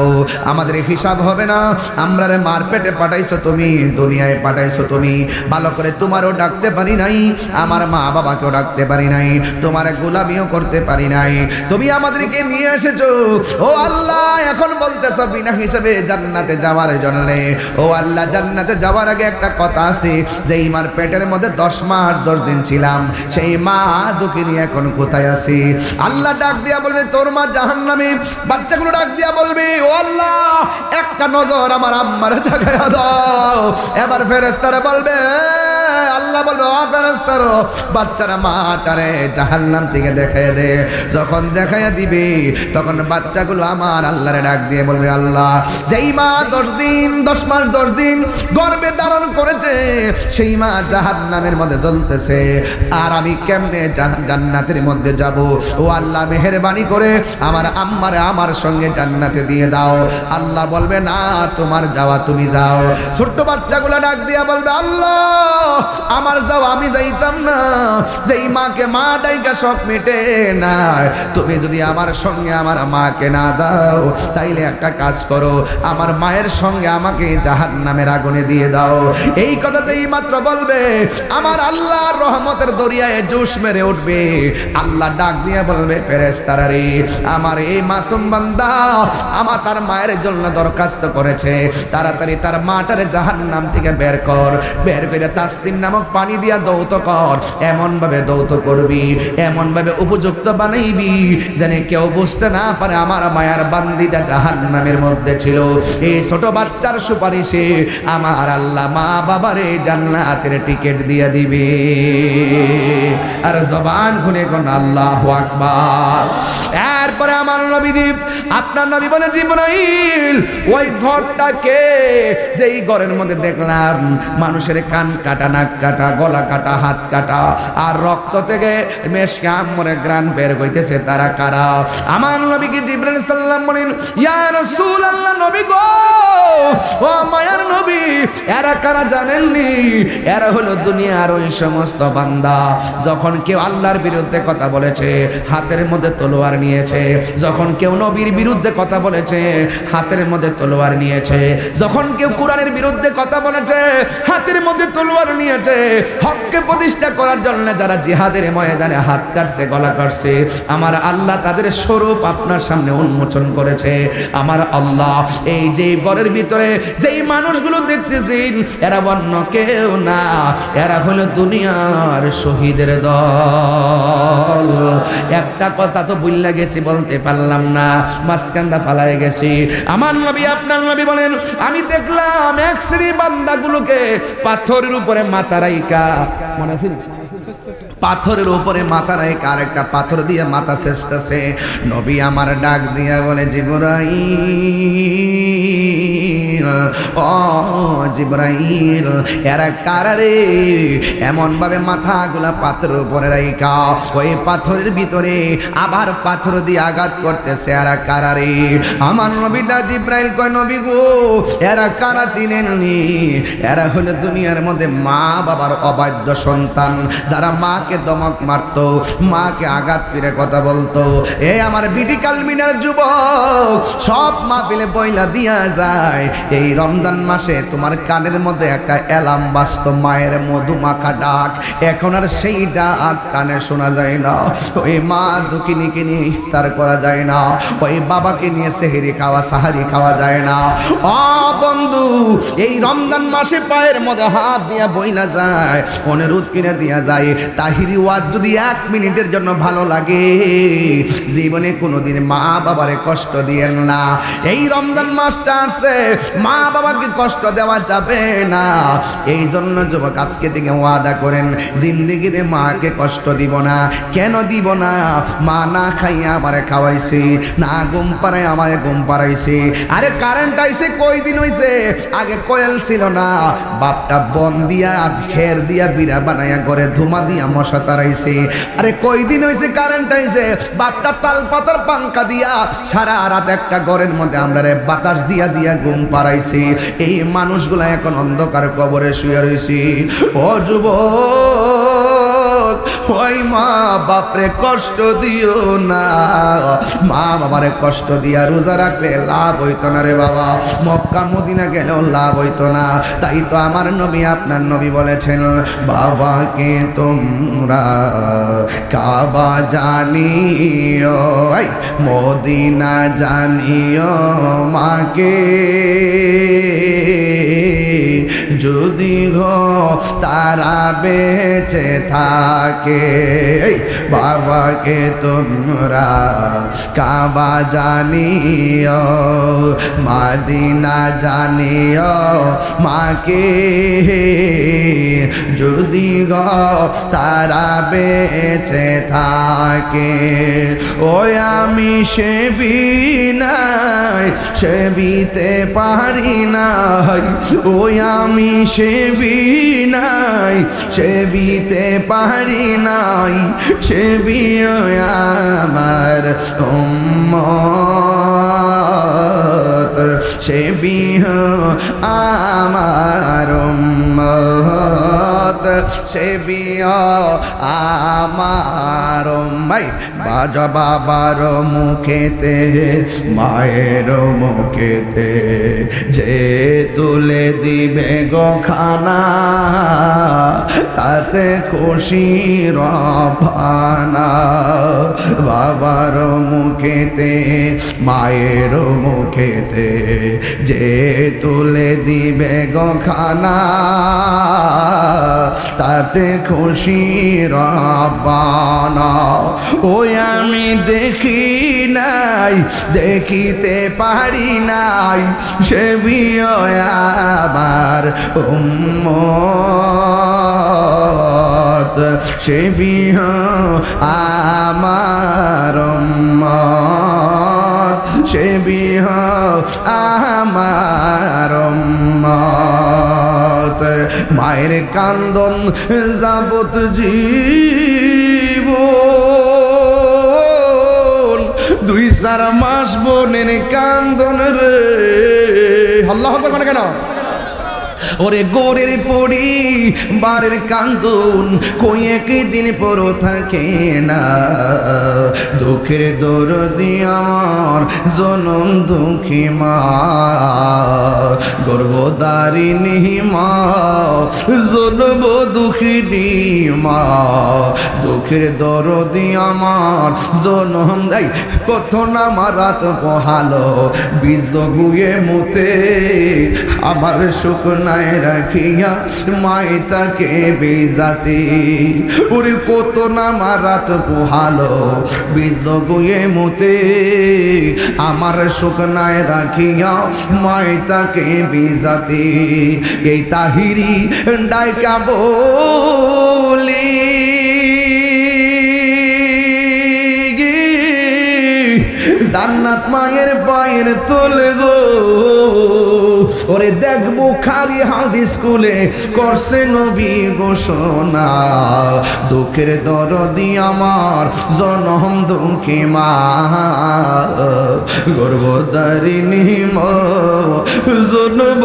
আমাদের হিসাব হবে না, আমরা রে মার পেটে পাঠাইছো তুমি, দুনিয়ায় পাঠাইছো তুমি, ভালো করে তোমারও ডাকতে পারি নাই, আমার মা বাবাকেও ডাকতে পারি নাই, তোমার গোলামিও করতে পারি নাই, তুমি আমাদেরকে নিয়ে এসেছো। ও আল্লাহ এখন বলতেছো বিনা হিসেবে জান্নাতে যাওয়ার জন্য। ও আল্লাহ জান্নাতে যাওয়ার আগে একটা কথা আছে, যেই মার পেটের মধ্যে 10 মাস 10 দিন ছিলাম, সেই মা দুঃখিনী এখন কোথায় আছে? আল্লাহ ডাক দিয়া বলবে, তোর মা জাহান্নামে। বাচ্চাগুলো ডাক দিয়া বলবে, ও আল্লাহ একটা নজর আমার আম্মার তাকায়া দাও। এবার ফেরেশতারা বলবে, আল্লাহ বলবে, ও ফেরেশতারা বাচ্চারা মাটারে জাহান্নাম থেকে দেখায় দে। যখন দেখায়া দিবে তখন বাচ্চাগুলো আমার আল্লাহরে ডাক দিয়ে বলবে, আল্লাহ যেই মা 10 দিন 10 মাস 10 দিন গর্ভে ধারণ করেছে, সেই মা জাহান্নামের মধ্যে জ্বলতেছে, আর আমি কেমনে জান্নাতের মধ্যে যাব? ও আল্লাহ মেহেরবানি করে আমার আম্মারে আমার সঙ্গে জান্নাতে দিয়ে দাও। আল্লাহ বলবে, না তোমার যাওয়া তুমি যাও। ছোট্ট বাচ্চাগুলো ডাক দিয়া বলবে, আল্লাহ আমার যাওয়া আমি যাইতাম না, যেই মাকে মা ডাইকা শখ মেটে না, তুমি যদি আমার সঙ্গে আমার মাকে না দাও, তাইলে একটা কাজ করো, আমার মায়ের সঙ্গে আমাকে জাহান্নামের আগুনে দিয়ে দাও। এই কথা যেই মাত্র বলবে, আমার আল্লাহর রহমতের দরিয়ায় জোশ মেরে উঠবে। আল্লাহ ডাক দিয়ে বলবে, ফেরেশতারা রে, আমার এই মাসুম বান্দা আমার তার মায়ের জন্য দরখাস্ত করেছে, তাড়াতাড়ি তার মাটারে জাহান্নাম থেকে বের কর, বের করে তাসলিম নামক পানি দিয়া দৌত কর, এমন ভাবে দৌত করবি, এমন ভাবে উপযুক্ত বানাইবি যেন কেউ বুঝতে না পারে আমার মায়ার বান্দিটা জাহান্নামের মধ্যে ছিল। এই ছোট বাচ্চার সুপারিশে আমার আল্লাহ মা বাবারে জান্নাতের টিকিট দিয়ে দিবে। আর জবান খুলে কোন আল্লাহু আকবার। এরপরে আমার নবী, আপনার নবী বলে, জিবরাইল ওই ঘরটাকে, যেই ঘরের মধ্যে দেখলাম মানুষের কান কাটা, নাক কাটা, গলা কাটা, হাত কাটা, আর রক্ত থেকে মেশকে আম্মরে গ্রান বের হইতেছে, তারা কারা? আমার নবীকে জিবরাইল সাল্লাম বলেন, ইয়া রাসূলুল্লাহ, নবী গো, ও মায়ার নবী, এরা কারা জানেননি? এরা হলো দুনিয়ার ওই সমস্ত বান্দা, যখন কেউ আল্লাহর বিরুদ্ধে কথা বলেছে হাতের মধ্যে তলোয়ার নিয়েছে, যখন কেউ নবীর বিরুদ্ধে কথা বলেছে হাতের মধ্যে তলোয়ার নিয়েছে, যখন কেউ কোরআনের বিরুদ্ধে কথা বলেছে হাতের মধ্যে তলোয়ার নিয়েছে, হককে প্রতিষ্ঠা করার জন্য যারা জিহাদের ময়দানে হাত কাটছে, গলা কাটছে, আমার আল্লাহ তাদের স্বরূপ আপনার সামনে উন্মোচন করেছে। আমার আল্লাহ এই যে ঘরের ভিতরে যেই মানুষগুলো দেখতেছেন, এরা অন্য কেউ না, এরা হলো দুনিয়ার শহীদের দল। একটা কথা তো ভুলে গেছি, বলতে পারলাম না, মাঝখানটা পালায় গেছি। আমার নবী, আপনার নবী বলেন, আমি দেখলাম এক শ্রেণী বান্দাগুলোকে পাথরের উপরে মাথা রাইকা, মনে আছে, পাথরের উপরে মাথা রাইকা আরেকটা পাথর দিয়ে মাথা ছেঁচতেছে। নবী আমার ডাক দিয়া বলে, জিবরাইল, ও জিবরাইল, এরা কারা রে? এমন ভাবে মাথাগুলা পাথরের উপরে রাইকা ওই পাথরের ভিতরে আবার পাথর দিয়ে আঘাত করতেছে, এরা কারা রে? আমার নবীটা জিবরাইল কয়, নবী গো, এরা কারা চিনেননি? এরা হলো দুনিয়ার মধ্যে মা বাবার অবাধ্য সন্তান, যারা মাকে দমক মারত, মাকে আঘাত করে কথা বলতো। এ আমার বিটি কালমিনার যুবক, সব মাহফিলে বইলা দিয়া যায়, এই রমজান মাসে তোমার কানের মধ্যে একটা অ্যালার্ম বাজত, মায়ের মধু মাখা ডাক, এখন আর সেই ডাক কানে শোনা যায় না। ওই মা দুঃখিনীকে নিয়ে ইফতার করা যায় না, ওই বাবাকে নিয়ে সেহরি খাওয়া, সাহারি খাওয়া যায় না। ও বন্ধু, এই রমজান মাসে পায়ের মধ্যে হাত দিয়া বইলা যায়, অনুরোধ কিনে দিয়া যায়, তাহিরি ওয়াজ যদি 1 মিনিটের জন্য ভালো লাগে, জীবনে কোনোদিন মা বাবারে কষ্ট দিয়েন না। এই রমজান মাসটা আসছে, মা বাবাকে কষ্ট দেওয়া যাবে না। এই জন্য যুবক আজকে থেকে ওয়াদা করেন, জিন্দেগিতে মাকে কষ্ট দিব না। কেন দিব না? মা না খাইয়া আমারে খাওয়াইছে, না ঘুম পাড়ায় আমারে ঘুম পাড়াইছে। আরে কারেন্ট আইছে কয়দিন হইছে, আগে কোয়েল ছিল না, বাপটা বন দিয়া খের দিয়া বিড়া বানাইয়া ঘরে ধুমা দিয়া মশা বাসা তারাইছি। আরে কই দিন হইছে কারেন্ট আইছে, বাট্টা তাল পাতার পাঙ্খা দিয়া সারা রাত একটা ঘরের মধ্যে আমরা রে বাতাস দিয়া দিয়া ঘুম পাড়াইছি। এই মানুষগুলা এখন অন্ধকার কবরে শুয়ে রইছি। ও যুবক, ওই মা বাপরে কষ্ট দিও না, মা বাবারে কষ্ট দিয়া রোজা রাখলে লাভ হইতো না রে বাবা, মক্কা মদিনা গেলেও লাভ হইতো না। তাই তো আমার নবী আপনার নবী বলেছেন, বাবাকে তোমরা কাবা জানিও, মদিনা জানিও, মাকে যদি গো তারা বেঁচে থাকে। বাবাকে তোমরা কাবা জানিও, মদিনা জানিও, মাকে যদি গো তারা বেঁচে থাকে। ওই আমি সেবি নাই, সেবিতে পারি নাই, ওই আমি সেবি নাই, সেবিতে পারি নাই, সেবি আমার উম্মত, সেবি আমার উম্মত, সেবি আমার ভাই। বাজা বাবার মুখেতে মায়ের মুখেতে যে তুলে দিবে গো খানা, তাতে খুশির ভানা। বাবার মুখেতে মায়ের মুখেতে যে তুলে দিবে গো খানা, তাতে খুশির ভানা। ওই আমি দেখি নাই, দেখিতে পারি নাই, সে আমার উম্মত, সে আমার উম্মত, সে আমার উম্মত। মায়ের কান্দন যাবত জীবন, 2-4 মাস বোনের কান্দন রে। আল্লাহু আকবার কেন? ওরে গোরের পড়ি বারের কান্দন কই একদিন পর থাকে না। দুঃখের দরদি আমার জনম দুঃখী মা, গর্ভধারিণী মা, জনম দুঃখিনী মা। দুঃখের দরদি আমার জনম দেয়, কত না মারাত পোহালো বিজল গুয়ে মুতে, আমার সুখ নাই রাখিয়া মাই তাকে বেজাতে। ওরে কত না মারাত পোহালো বিজল গুয়ে মুতে, আমার সুখ নাই রাখিয়া মাই তাকে বেজাতে। এই তাহিরি ডাইকা বলি জান্নাত মায়ের পায়ের তোলে গো। ওরে দেখবো খালি হাদিস স্কুলে করছে নবী ঘোষণা, দুঃখের দরদি আমার জনম দুঃখী মা, গর্ভধারিণী মা, জনম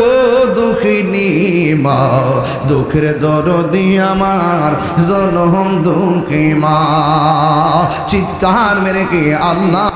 দুঃখিনী মা। দুঃখের দরদি আমার জনম দুঃখী মা। চিৎকার মেরে কে আল্লাহ